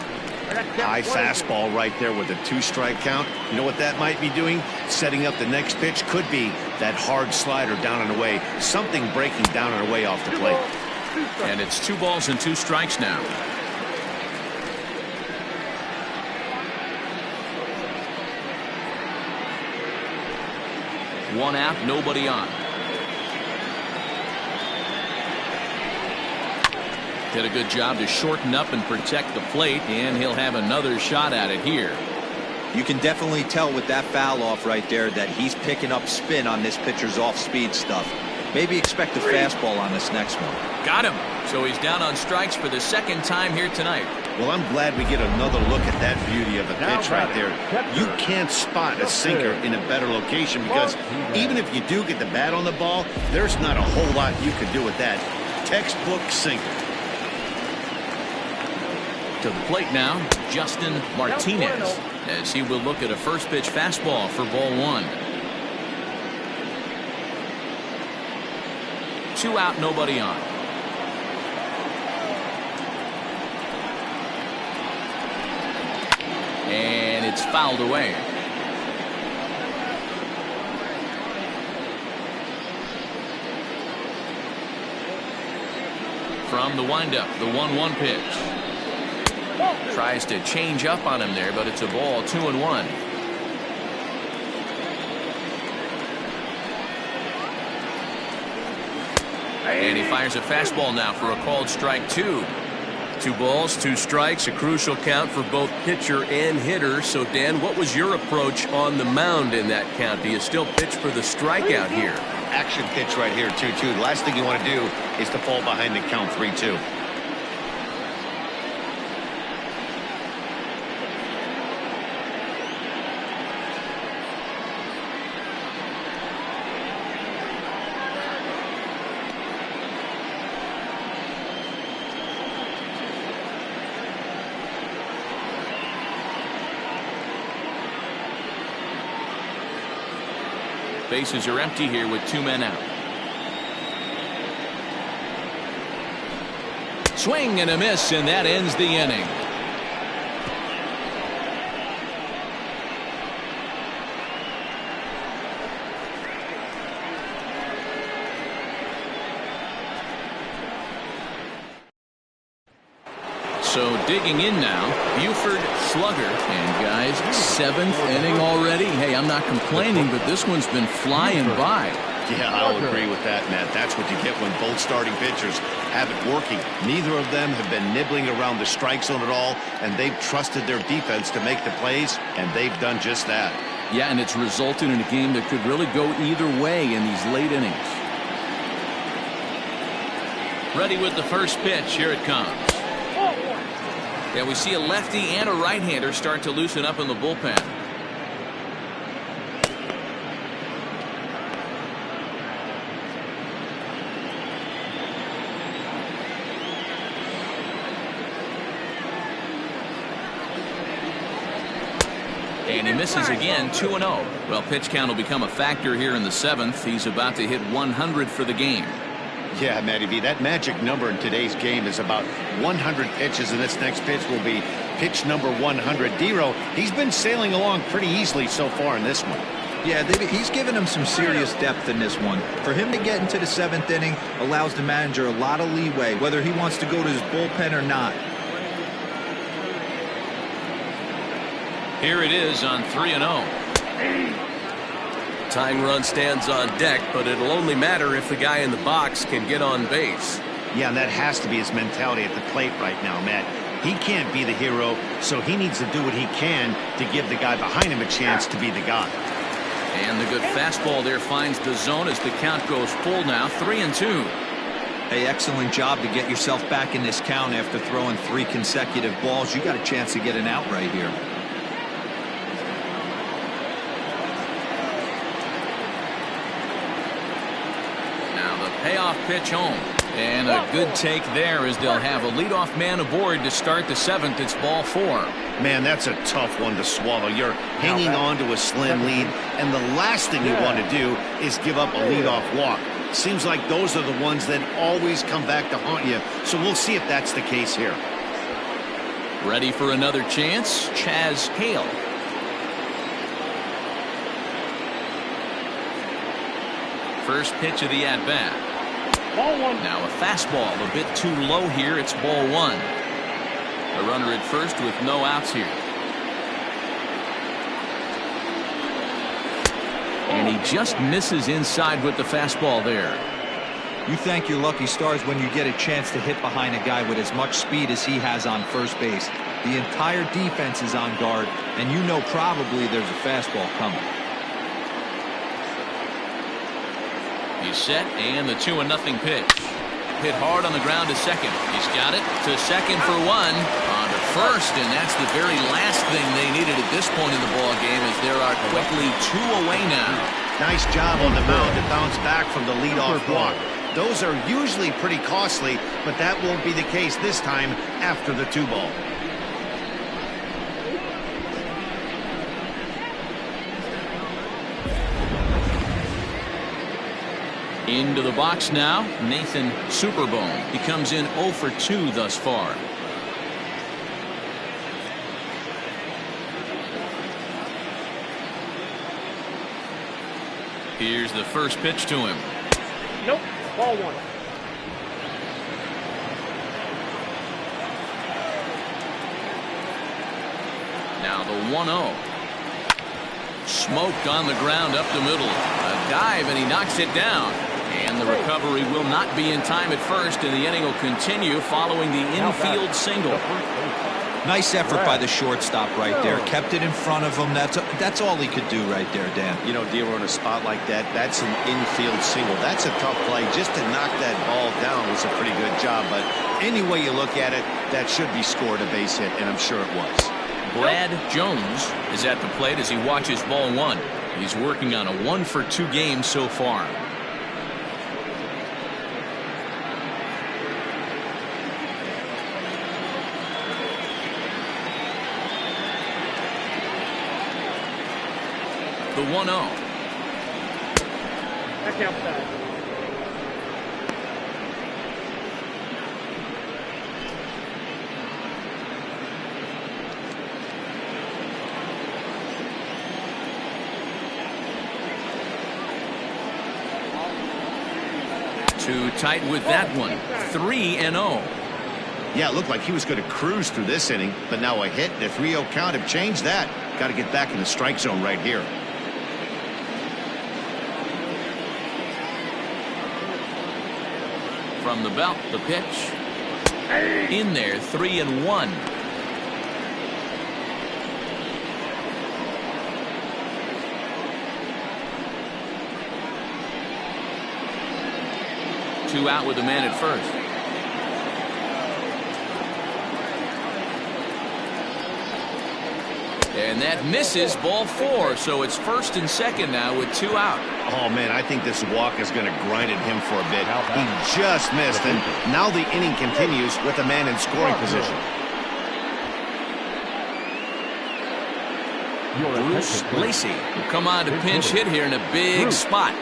High fastball right there with a 2-strike count. You know what that might be doing? Setting up the next pitch. Could be that hard slider down and away. Something breaking down and away off the plate. And it's 2 balls and 2 strikes now. One out, nobody on. Did a good job to shorten up and protect the plate, and he'll have another shot at it here. You can definitely tell with that foul off right there that he's picking up spin on this pitcher's off-speed stuff. Maybe expect a fastball on this next one. Got him. So he's down on strikes for the 2nd time here tonight. Well, I'm glad we get another look at that beauty of a pitch right there. You can't spot a sinker in a better location because even if you do get the bat on the ball, there's not a whole lot you can do with that. Textbook sinker. To the plate now, Justin Martinez, as he will look at a first pitch fastball for ball 1. 2 out, nobody on. And it's fouled away. From the windup, the 1-1 pitch. Tries to change up on him there, but it's a ball, 2-1. And he fires a fastball now for a called strike 2. 2 balls, 2 strikes, a crucial count for both pitcher and hitter. So, Dan, what was your approach on the mound in that count? Do you still pitch for the strikeout here? Action pitch right here, 2-2. The last thing you want to do is to fall behind the count 3-2. Bases are empty here with 2 men out. Swing and a miss, and that ends the inning. So digging in now, Buford Slugger. And guys, 7th inning already. Hey, I'm not complaining, but this one's been flying by. Yeah, I'll agree with that, Matt. That's what you get when both starting pitchers have it working. Neither of them have been nibbling around the strike zone at all, and they've trusted their defense to make the plays, and they've done just that. Yeah, and it's resulted in a game that could really go either way in these late innings. Ready with the first pitch. Here it comes. Yeah, we see a lefty and a right-hander start to loosen up in the bullpen. And he misses again, 2-0. Well, pitch count will become a factor here in the 7th. He's about to hit 100 for the game. Yeah, Matty V, that magic number in today's game is about 100 pitches, and this next pitch will be pitch number 100. Dero, he's been sailing along pretty easily so far in this one. Yeah, he's given him some serious depth in this one. For him to get into the 7th inning allows the manager a lot of leeway, whether he wants to go to his bullpen or not. Here it is on 3-0. Tying run stands on deck, but it'll only matter if the guy in the box can get on base. Yeah, and that has to be his mentality at the plate right now, Matt. He can't be the hero, so he needs to do what he can to give the guy behind him a chance to be the guy. And the good fastball there finds the zone as the count goes full now, 3-2. Hey, excellent job to get yourself back in this count after throwing 3 consecutive balls. You got a chance to get an out right here. Now the payoff pitch home. And a good take there as they'll have a leadoff man aboard to start the 7th. It's ball 4. Man, that's a tough one to swallow. You're hanging on to a slim lead, and the last thing you want to do is give up a leadoff walk. Seems like those are the ones that always come back to haunt you, so we'll see if that's the case here. Ready for another chance, Chas Hale. First pitch of the at-bat. Ball 1. Now a fastball a bit too low here. It's ball 1. A runner at first with no outs here. And he just misses inside with the fastball there. You thank your lucky stars when you get a chance to hit behind a guy with as much speed as he has on first base. The entire defense is on guard, and you know probably there's a fastball coming. He's set, and the 2-0 pitch. Hit hard on the ground to second. He's got it to second for 1. On to first, and that's the very last thing they needed at this point in the ball game, as there are quickly 2 away now. Nice job on the mound to bounce back from the leadoff walk. Those are usually pretty costly, but that won't be the case this time after the 2-ball. Into the box now, Nathan Superbone. He comes in 0 for 2 thus far. Here's the first pitch to him. Nope. Ball 1. Now the 1-0. Smoked on the ground up the middle. A dive, and he knocks it down. And the recovery will not be in time at first, and the inning will continue following the infield single. Nice effort by the shortstop right there. Kept it in front of him. That's all he could do right there, Dan. You know, Dero, in a spot like that, that's an infield single. That's a tough play. Just to knock that ball down was a pretty good job. But any way you look at it, that should be scored a base hit, and I'm sure it was. Brad Jones is at the plate as he watches ball 1. He's working on a 1 for 2 game so far. The 1-0. That's outside. Too tight with that one. 3-0. Yeah, it looked like he was going to cruise through this inning, but now a hit and a 3-0 count have changed that. Got to get back in the strike zone right here. From the belt, the pitch. In there, 3-1. Two out with the man at first. And that misses, ball 4. So it's first and second now with 2 out. Oh, man, I think this walk is going to grind at him for a bit. He just missed, and now the inning continues with a man in scoring position. Bruce Lacey will come on to pinch hit here in a big spot.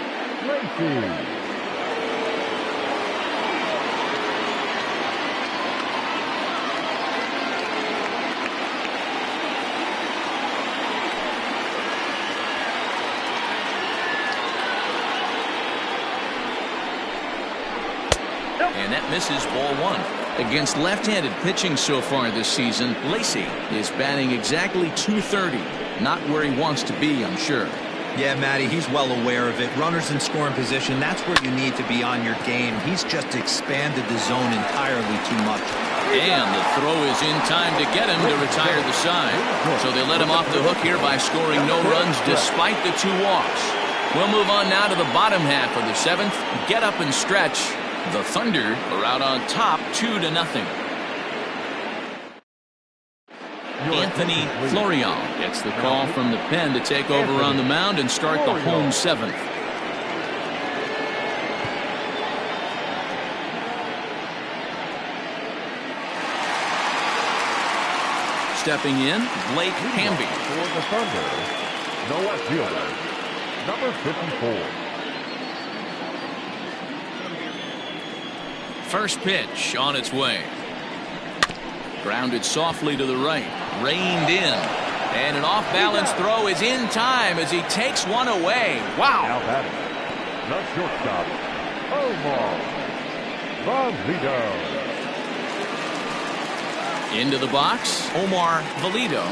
And that misses, ball 1. Against left-handed pitching so far this season, Lacey is batting exactly .230. Not where he wants to be, I'm sure. Yeah, Matty, he's well aware of it. Runners in scoring position, that's where you need to be on your game. He's just expanded the zone entirely too much. And the throw is in time to get him to retire the side. So they let him off the hook here by scoring no runs despite the 2 walks. We'll move on now to the bottom half of the 7th. Get up and stretch. The Thunder are out on top 2-0. Anthony Florian gets the call from the pen to take over on the mound and start the home 7th. Stepping in, Blake Hamby. For the Thunder, the left fielder, number 54. First pitch on its way. Grounded softly to the right. Reined in. And an off-balance throw is in time as he takes one away. Wow. Now batting, the shortstop, Omar Valido. Into the box, Omar Valido.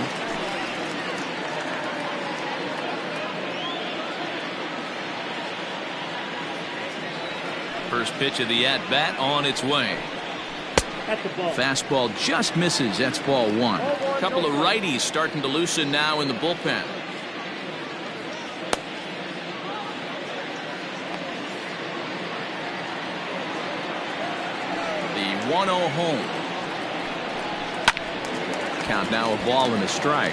First pitch of the at-bat on its way. That's the ball. Fastball just misses. That's ball 1. A couple of righties starting to loosen now in the bullpen. The 1-0 home. Count now a ball and a strike.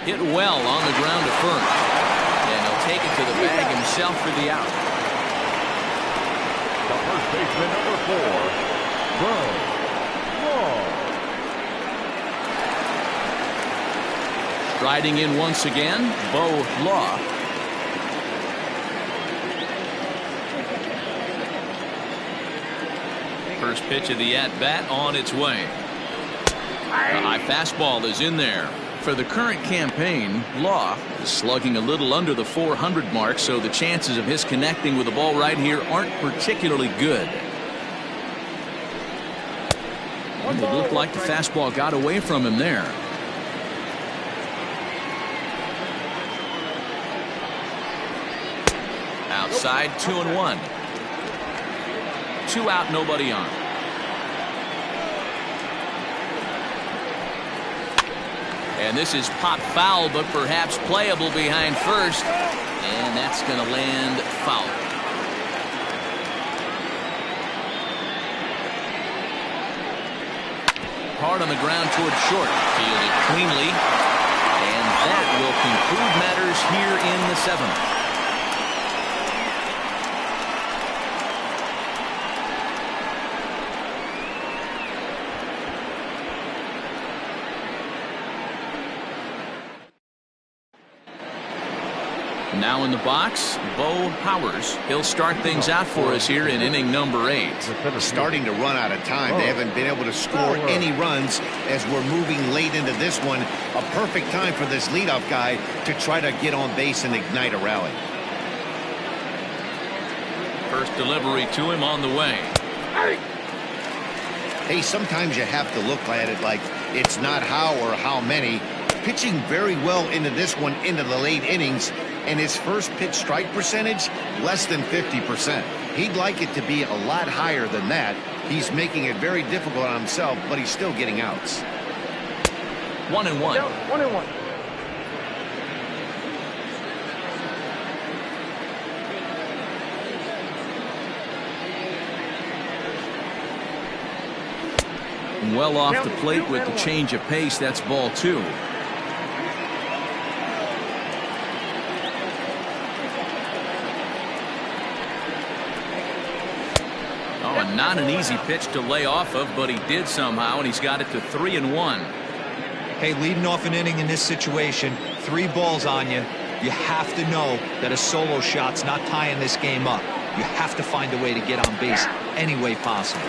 Hit well on the ground to first. And he'll take it to the bag himself for the out. The first baseman, number 4, Bo Law. Striding in once again, Bo Law. First pitch of the at-bat on its way. The high fastball is in there. For the current campaign, Law is slugging a little under the 400 mark, so the chances of his connecting with the ball right here aren't particularly good. It looked like the fastball got away from him there. Outside, 2-1. 2 out, nobody on. And this is pop foul, but perhaps playable behind first. And that's going to land foul. Hard on the ground toward short. Fielded cleanly. And that will conclude matters here in the 7th. Now in the box, Bo Powers. He'll start things out for us here in inning number 8. Starting to run out of time. They haven't been able to score any runs as we're moving late into this one. A perfect time for this leadoff guy to try to get on base and ignite a rally. First delivery to him on the way. Hey, sometimes you have to look at it like it's not how or how many. Pitching very well into this one into the late innings, and his first pitch strike percentage less than 50%. He'd like it to be a lot higher than that. He's making it very difficult on himself, but he's still getting outs. 1-1. 1-1. Well off the plate with the change of pace. That's ball 2. Not an easy pitch to lay off of, but he did somehow, and he's got it to 3-1. Hey, leading off an inning in this situation, 3 balls on you. You have to know that a solo shot's not tying this game up. You have to find a way to get on base any way possible.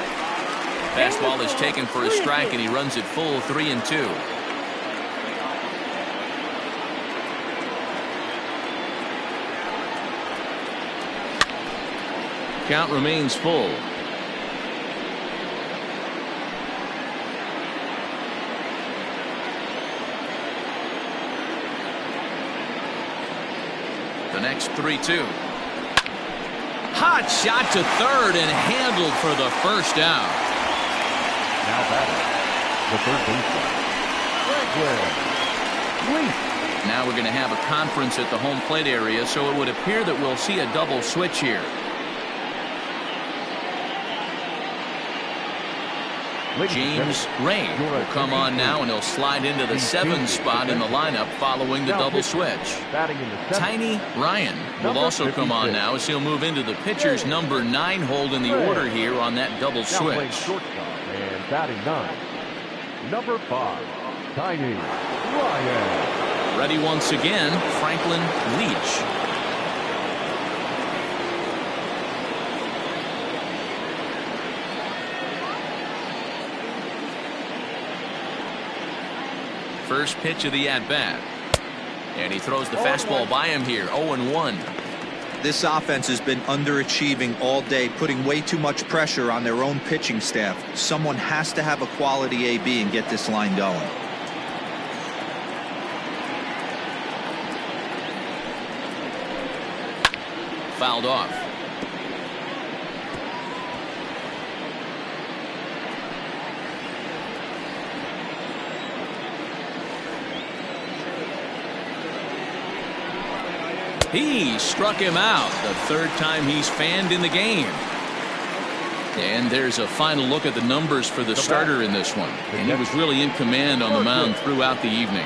Fastball is taken for a strike, and he runs it full 3-2. Count remains full. next 3-2. Hot shot to third and handled for the first out. Now batting, the third baseman, Franklin Leach. Now we're going to have a conference at the home plate area, so it would appear that we'll see a double switch here. James Ray will come on now, and he'll slide into the 7 spot in the lineup following the double switch. Tiny Ryan will also come on now, as he'll move into the pitcher's number 9 hold in the order here on that double switch. And batting 9, number 5, Tiny Ryan. Ready once again, Franklin Leach. First pitch of the at-bat. And he throws the fastball by him here, 0-1. This offense has been underachieving all day, putting way too much pressure on their own pitching staff. Someone has to have a quality AB and get this line going. Fouled off. He struck him out, the third time he's fanned in the game. And there's a final look at the numbers for the starter in this one. And he was really in command on the mound throughout the evening.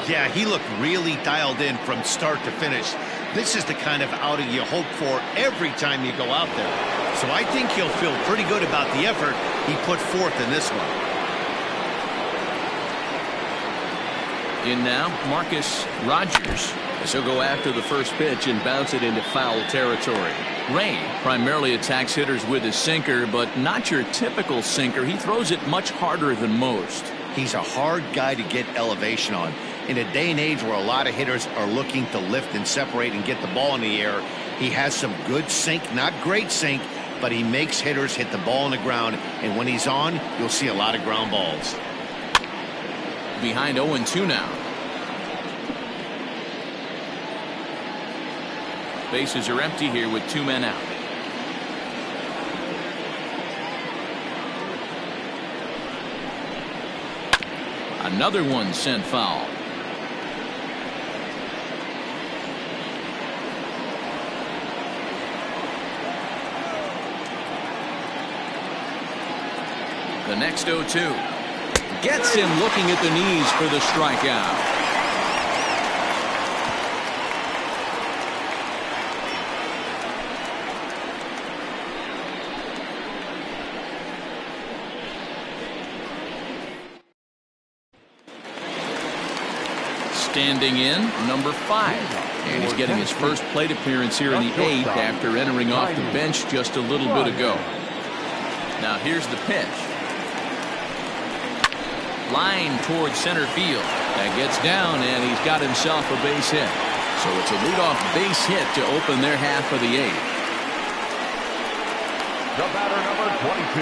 Yeah, he looked really dialed in from start to finish. This is the kind of outing you hope for every time you go out there. So I think he'll feel pretty good about the effort he put forth in this one. In now, Marcus Rogers, as he'll go after the first pitch and bounce it into foul territory. Ray primarily attacks hitters with his sinker, but not your typical sinker. He throws it much harder than most. He's a hard guy to get elevation on. In a day and age where a lot of hitters are looking to lift and separate and get the ball in the air, he has some good sink, not great sink, but he makes hitters hit the ball on the ground, and when he's on, you'll see a lot of ground balls. Behind 0-2 now. Bases are empty here with 2 men out. Another one sent foul. The next 0-2. Gets him looking at the knees for the strikeout. Standing in, number 5. And he's getting his first plate appearance here in the 8th after entering off the bench just a little bit ago. Now here's the pitch. Line towards center field. That gets down, and he's got himself a base hit. So it's a leadoff base hit to open their half of the 8th. The batter, number 22,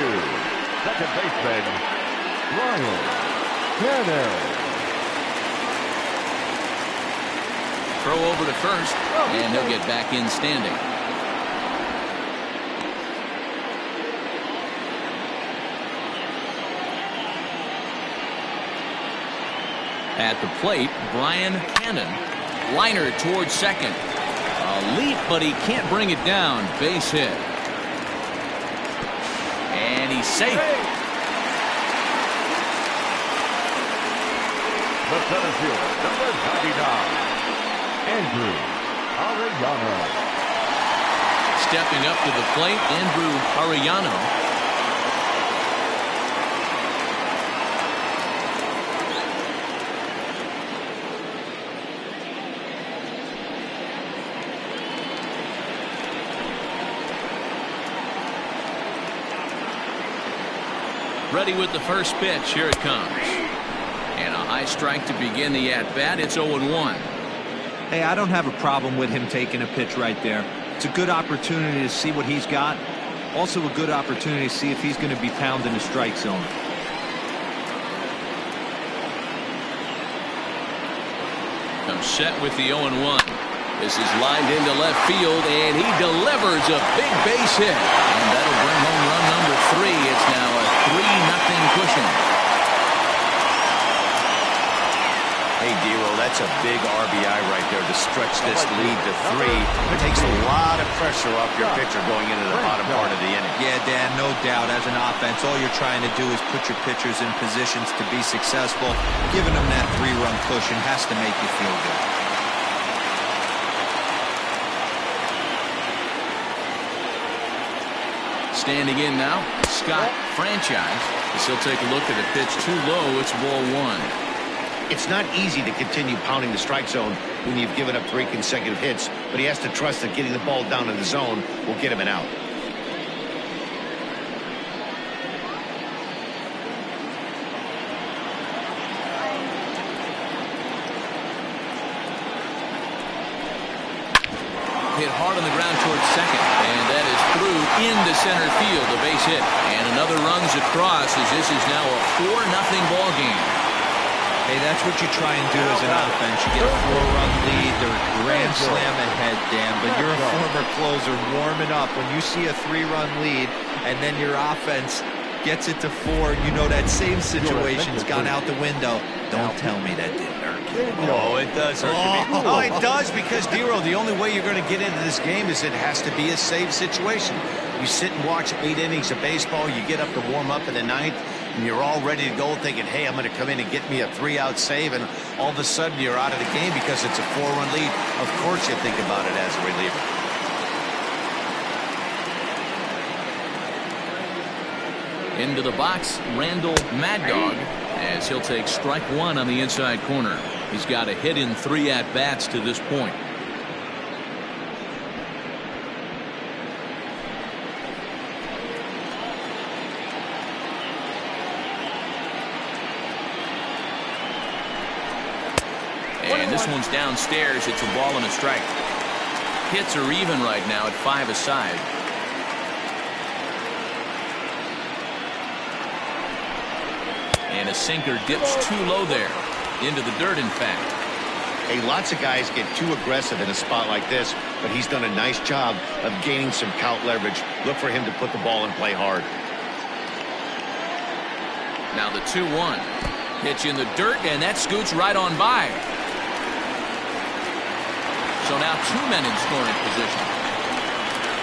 second baseman, Ryan Tanner. Throw over to first, and he'll get back in standing. At the plate, Brian Cannon. Liner towards second. A leap, but he can't bring it down. Base hit. And he's safe. The center fielder, number 99, Andrew Arellano. Stepping up to the plate, Andrew Arellano. Ready with the first pitch. Here it comes. And a high strike to begin the at-bat. It's 0-1. Hey, I don't have a problem with him taking a pitch right there. It's a good opportunity to see what he's got. Also a good opportunity to see if he's going to be pounding the strike zone. I'm set with the 0-1. This is lined into left field, and he delivers a big base hit. And that'll bring home run number 3. It's now a 3-0 Cushing. Hey, Dero, that's a big RBI right there to stretch this lead to 3. It takes a lot of pressure off your pitcher going into the bottom part of the inning. Yeah, Dan, no doubt. As an offense, all you're trying to do is put your pitchers in positions to be successful. Giving them that 3-run cushion has to make you feel good. Standing in now, Scott Franchise. As he'll take a look at a pitch too low. It's ball 1. It's not easy to continue pounding the strike zone when you've given up 3 consecutive hits, but he has to trust that getting the ball down in the zone will get him an out. Hit hard on the ground towards second, and that is through into center field, a base hit. And another runs across as this is now a 4-0 ball game. Hey, that's what you try and do as an offense. You get a 4-run lead, they're a grand slam ahead, Dan, but you're a former closer warming up. When you see a 3-run lead and then your offense gets it to 4, you know that same situation's gone out the window. Don't tell me that didn't hurt you. Oh, it does hurt me. Oh, it does, because, Dero, the only way you're going to get into this game is it has to be a save situation. You sit and watch 8 innings of baseball, you get up to warm up in the 9th, and you're all ready to go thinking, hey, I'm going to come in and get me a 3-out save, and all of a sudden you're out of the game because it's a 4-run lead. Of course you think about it as a reliever. Into the box, Randall Mad Dog, as he'll take strike 1 on the inside corner. He's got a hit in 3 at-bats to this point. And this one's downstairs. It's a ball and a strike. Hits are even right now at 5 aside. And a sinker dips too low there. Into the dirt, in fact. Hey, lots of guys get too aggressive in a spot like this, but he's done a nice job of gaining some count leverage. Look for him to put the ball in play hard. Now the 2-1. Pitch in the dirt, and that scoots right on by. So now 2 men in scoring position.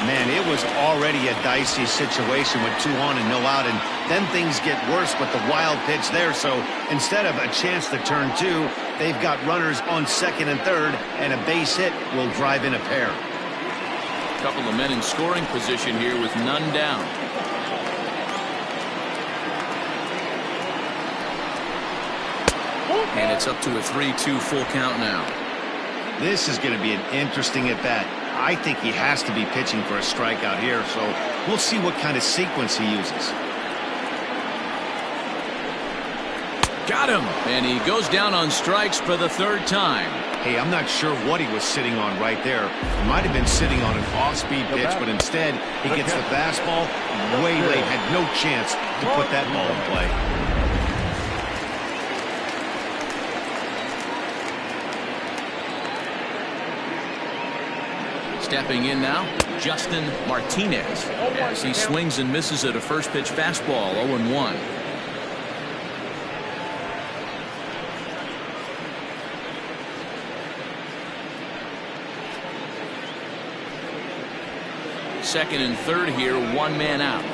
Man, it was already a dicey situation with 2 on and no out, and then things get worse with the wild pitch there. So instead of a chance to turn 2, they've got runners on 2nd and 3rd, and a base hit will drive in a pair. A couple of men in scoring position here with none down. And it's up to a 3-2 full count now. This is going to be an interesting at-bat. I think he has to be pitching for a strikeout here, so we'll see what kind of sequence he uses. Got him, and he goes down on strikes for the 3rd time. Hey, I'm not sure what he was sitting on right there. He might have been sitting on an off-speed pitch, but instead he gets the fastball way late. Had no chance to put that ball in play. Stepping in now, Justin Martinez, as he swings and misses at a first pitch fastball, 0-1. Second and 3rd here, 1 man out.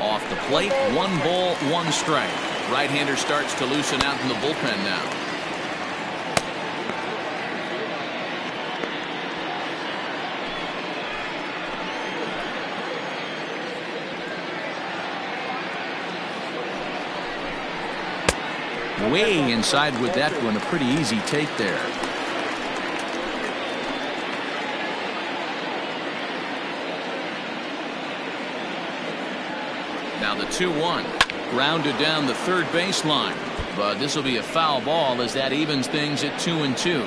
Off the plate, 1 ball, 1 strike. Right-hander starts to loosen out in the bullpen now. Way inside with that one, a pretty easy take there. Now the 2-1. Grounded down the 3rd baseline, but this will be a foul ball as that evens things at 2-2.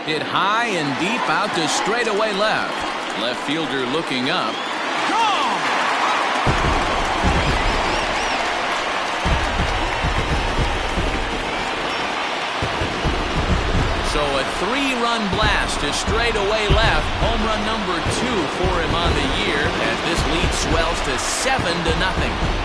Hit high and deep out to straightaway left. Left fielder looking up. Gone! So a 3-run blast to straightaway left. Home run number 2 for him on the year as this lead swells to 7-0.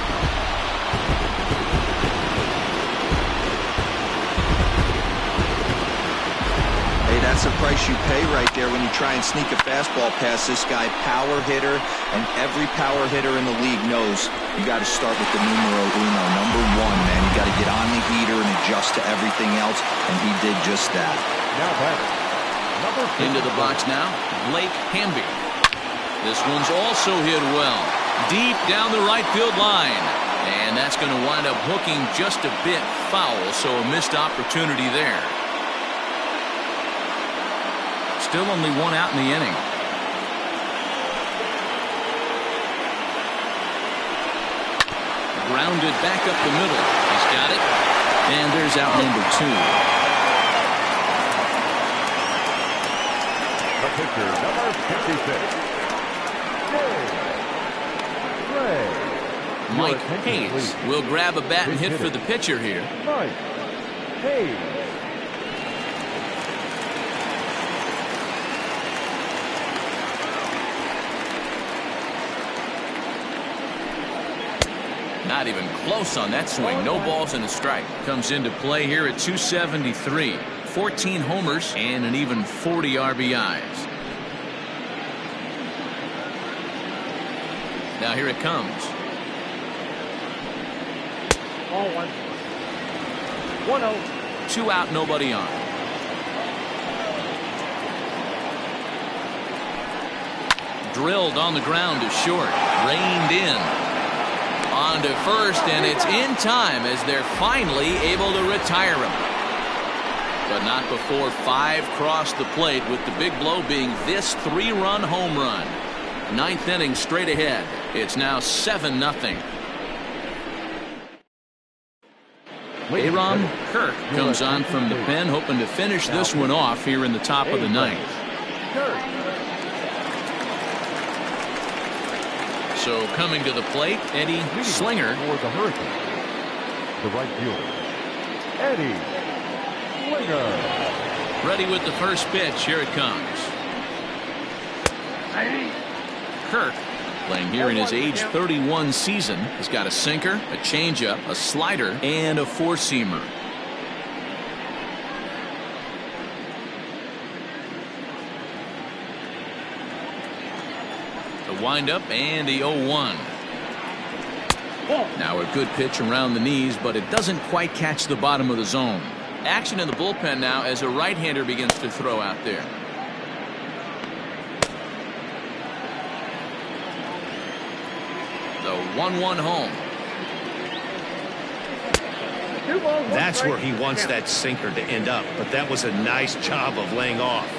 That's the price you pay right there when you try and sneak a fastball past this guy. Power hitter, and every power hitter in the league knows you got to start with the numero uno, number 1, man. You got to get on the heater and adjust to everything else, and he did just that. Now batting, number 50. Into the box now, Blake Hamby. This one's also hit well, deep down the right field line, and that's going to wind up hooking just a bit foul, so a missed opportunity there. Still only 1 out in the inning. Grounded back up the middle. He's got it. And there's out number 2. The pitcher, number 56. Mike Hayes will grab a bat and hit for the pitcher here. Mike Hayes. Not even close on that swing. No balls and a strike. Comes into play here at 273. 14 homers and an even 40 RBIs. Now here it comes. Ball 1. 1-0. 2 out, nobody on. Drilled on the ground to short. Reined in. On to first, and it's in time as they're finally able to retire him. But not before 5 crossed the plate, with the big blow being this 3-run home run. 9th inning straight ahead. It's now 7-0. Aram Kirk comes on from the pen, hoping to finish this one off here in the top of the 9th. So coming to the plate, Eddie Slinger. For the Hurricanes, the right fielder, Eddie Slinger. Ready with the first pitch. Here it comes. Kirk, playing here in his age 31 season, has got a sinker, a changeup, a slider, and a 4-seamer. Windup and the 0-1. Now a good pitch around the knees, but it doesn't quite catch the bottom of the zone. Action in the bullpen now as a right-hander begins to throw out there. The 1-1 home. That's where he wants that sinker to end up, but that was a nice job of laying off.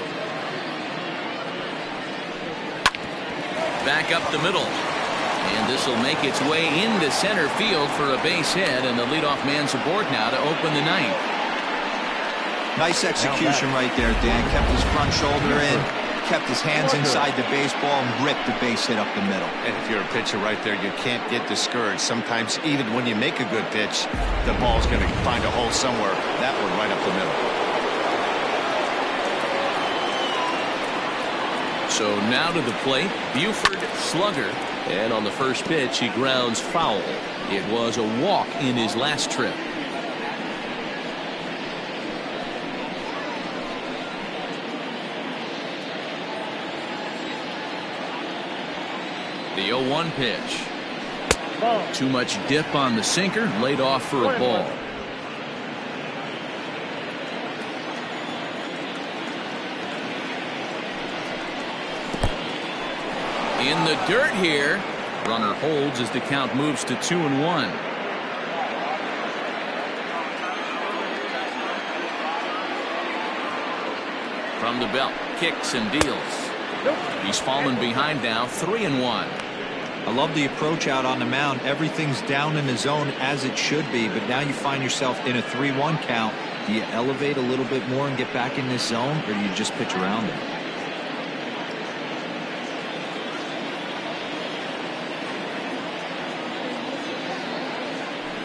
Back up the middle, and this will make its way into center field for a base hit, and the leadoff man's aboard now to open the 9th. Nice execution right there, Dan. Kept his front shoulder in, kept his hands inside the baseball, and ripped the base hit up the middle. And if you're a pitcher right there, you can't get discouraged. Sometimes even when you make a good pitch, the ball's going to find a hole somewhere. That one right up the middle. So now to the plate, Buford Slugger, and on the first pitch he grounds foul. It was a walk in his last trip. The 0-1 pitch. Too much dip on the sinker, laid off for a ball. In the dirt here. Runner holds as the count moves to 2-1. From the belt, kicks and deals. He's fallen behind now, 3-1. I love the approach out on the mound. Everything's down in the zone as it should be, but now you find yourself in a 3-1 count. Do you elevate a little bit more and get back in this zone, or do you just pitch around it?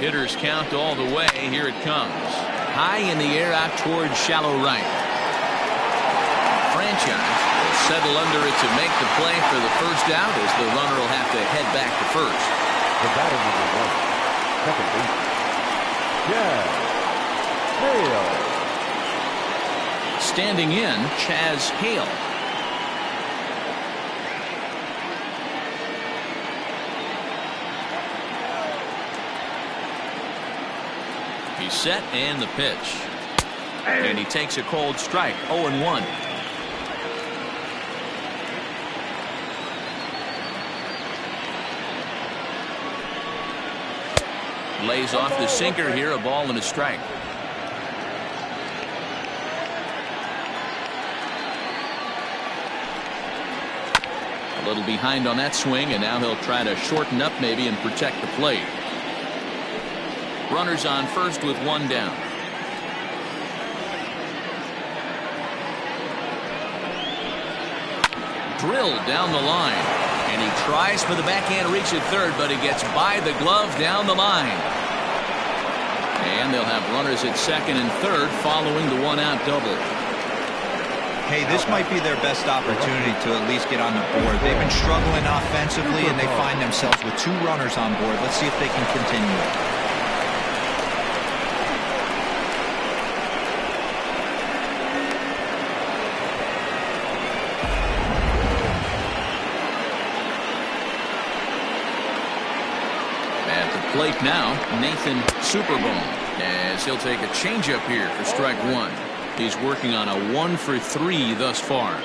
Hitters count all the way. Here it comes. High in the air out towards shallow right. Franchise will settle under it to make the play for the first out, as the runner will have to head back to first. The batter number 1, second base, Chaz Hale. Standing in, Chaz Hale. He's set, and the pitch. And he takes a cold strike. 0-1. Lays off the sinker here, a ball and a strike. A little behind on that swing, and now he'll try to shorten up maybe and protect the plate. Runners on first with one down. Drilled down the line, and he tries for the backhand reach at third, but he gets by the glove down the line. And they'll have runners at second and third following the one-out double. Hey, this might be their best opportunity to at least get on the board. They've been struggling offensively, and they find themselves with 2 runners on board. Let's see if they can continue it. Plate now, Nathan Superbone, as he'll take a changeup here for strike 1. He's working on a 1 for 3 thus far.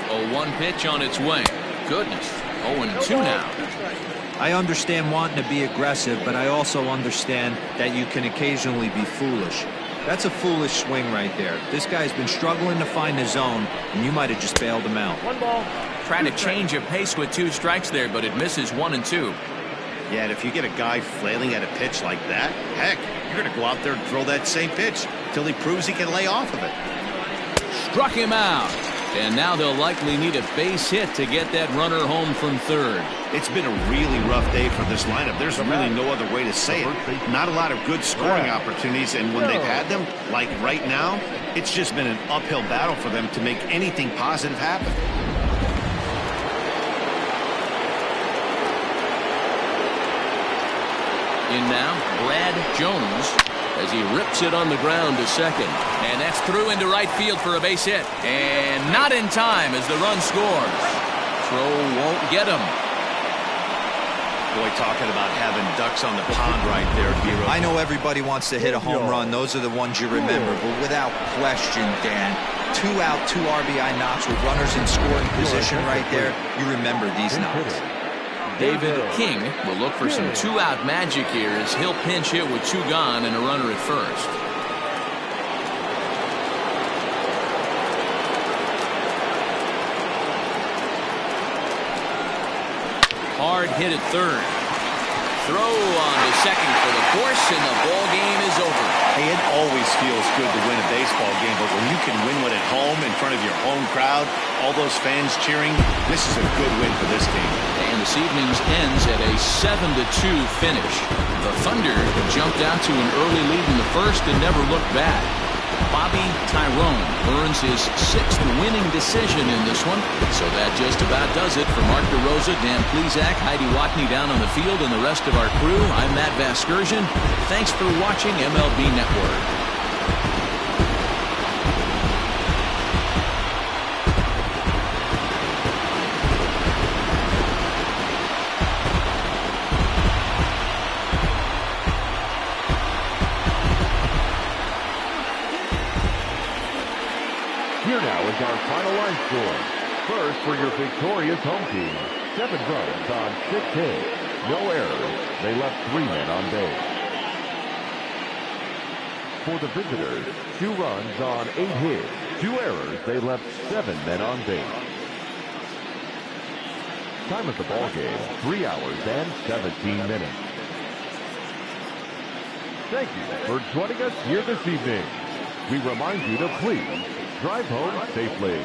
A 1 pitch on its way. Goodness, 0-2 now. I understand wanting to be aggressive, but I also understand that you can occasionally be foolish. That's a foolish swing right there. This guy's been struggling to find the zone, and you might have just bailed him out. 1 ball. Trying to change a pace with 2 strikes there, but it misses 1 and 2. Yeah, and if you get a guy flailing at a pitch like that, heck, you're going to go out there and throw that same pitch till he proves he can lay off of it. Struck him out. And now they'll likely need a base hit to get that runner home from third. It's been a really rough day for this lineup. There's really no other way to say it. Not a lot of good scoring opportunities, and when they've had them, like right now, it's just been an uphill battle for them to make anything positive happen. In now, Brad Jones, as he rips it on the ground to second. And that's through into right field for a base hit. And not in time as the run scores. Throw won't get him. Boy, talking about having ducks on the pond right there, Hero. I know everybody wants to hit a home run. Those are the ones you remember. But without question, Dan, 2 out, 2 RBI knocks with runners in scoring position right there. You remember these knocks. David King will look for some 2-out magic here as he'll pinch hit with 2 gone and a runner at first. Hard hit at third. Throw on to second for the force, and the ball game is over. Hey, it always feels good to win a baseball game, but when you can win one at home in front of your home crowd, all those fans cheering, this is a good win for this team. And this evening's ends at a 7-2 finish. The Thunder jumped out to an early lead in the first and never looked back. Bobby Tyrone earns his 6th winning decision in this one. So that just about does it. For Mark DeRosa, Dan Plesac, Heidi Watney down on the field, and the rest of our crew, I'm Matt Vasgersian. Thanks for watching MLB Network. Here now is our final line score. First for your victorious home team, 7 runs on 6 hits, no errors. They left 3 men on base. For the visitors, 2 runs on 8 hits, 2 errors. They left 7 men on base. Time of the ball game, 3 hours and 17 minutes. Thank you for joining us here this evening. We remind you to please drive home safely.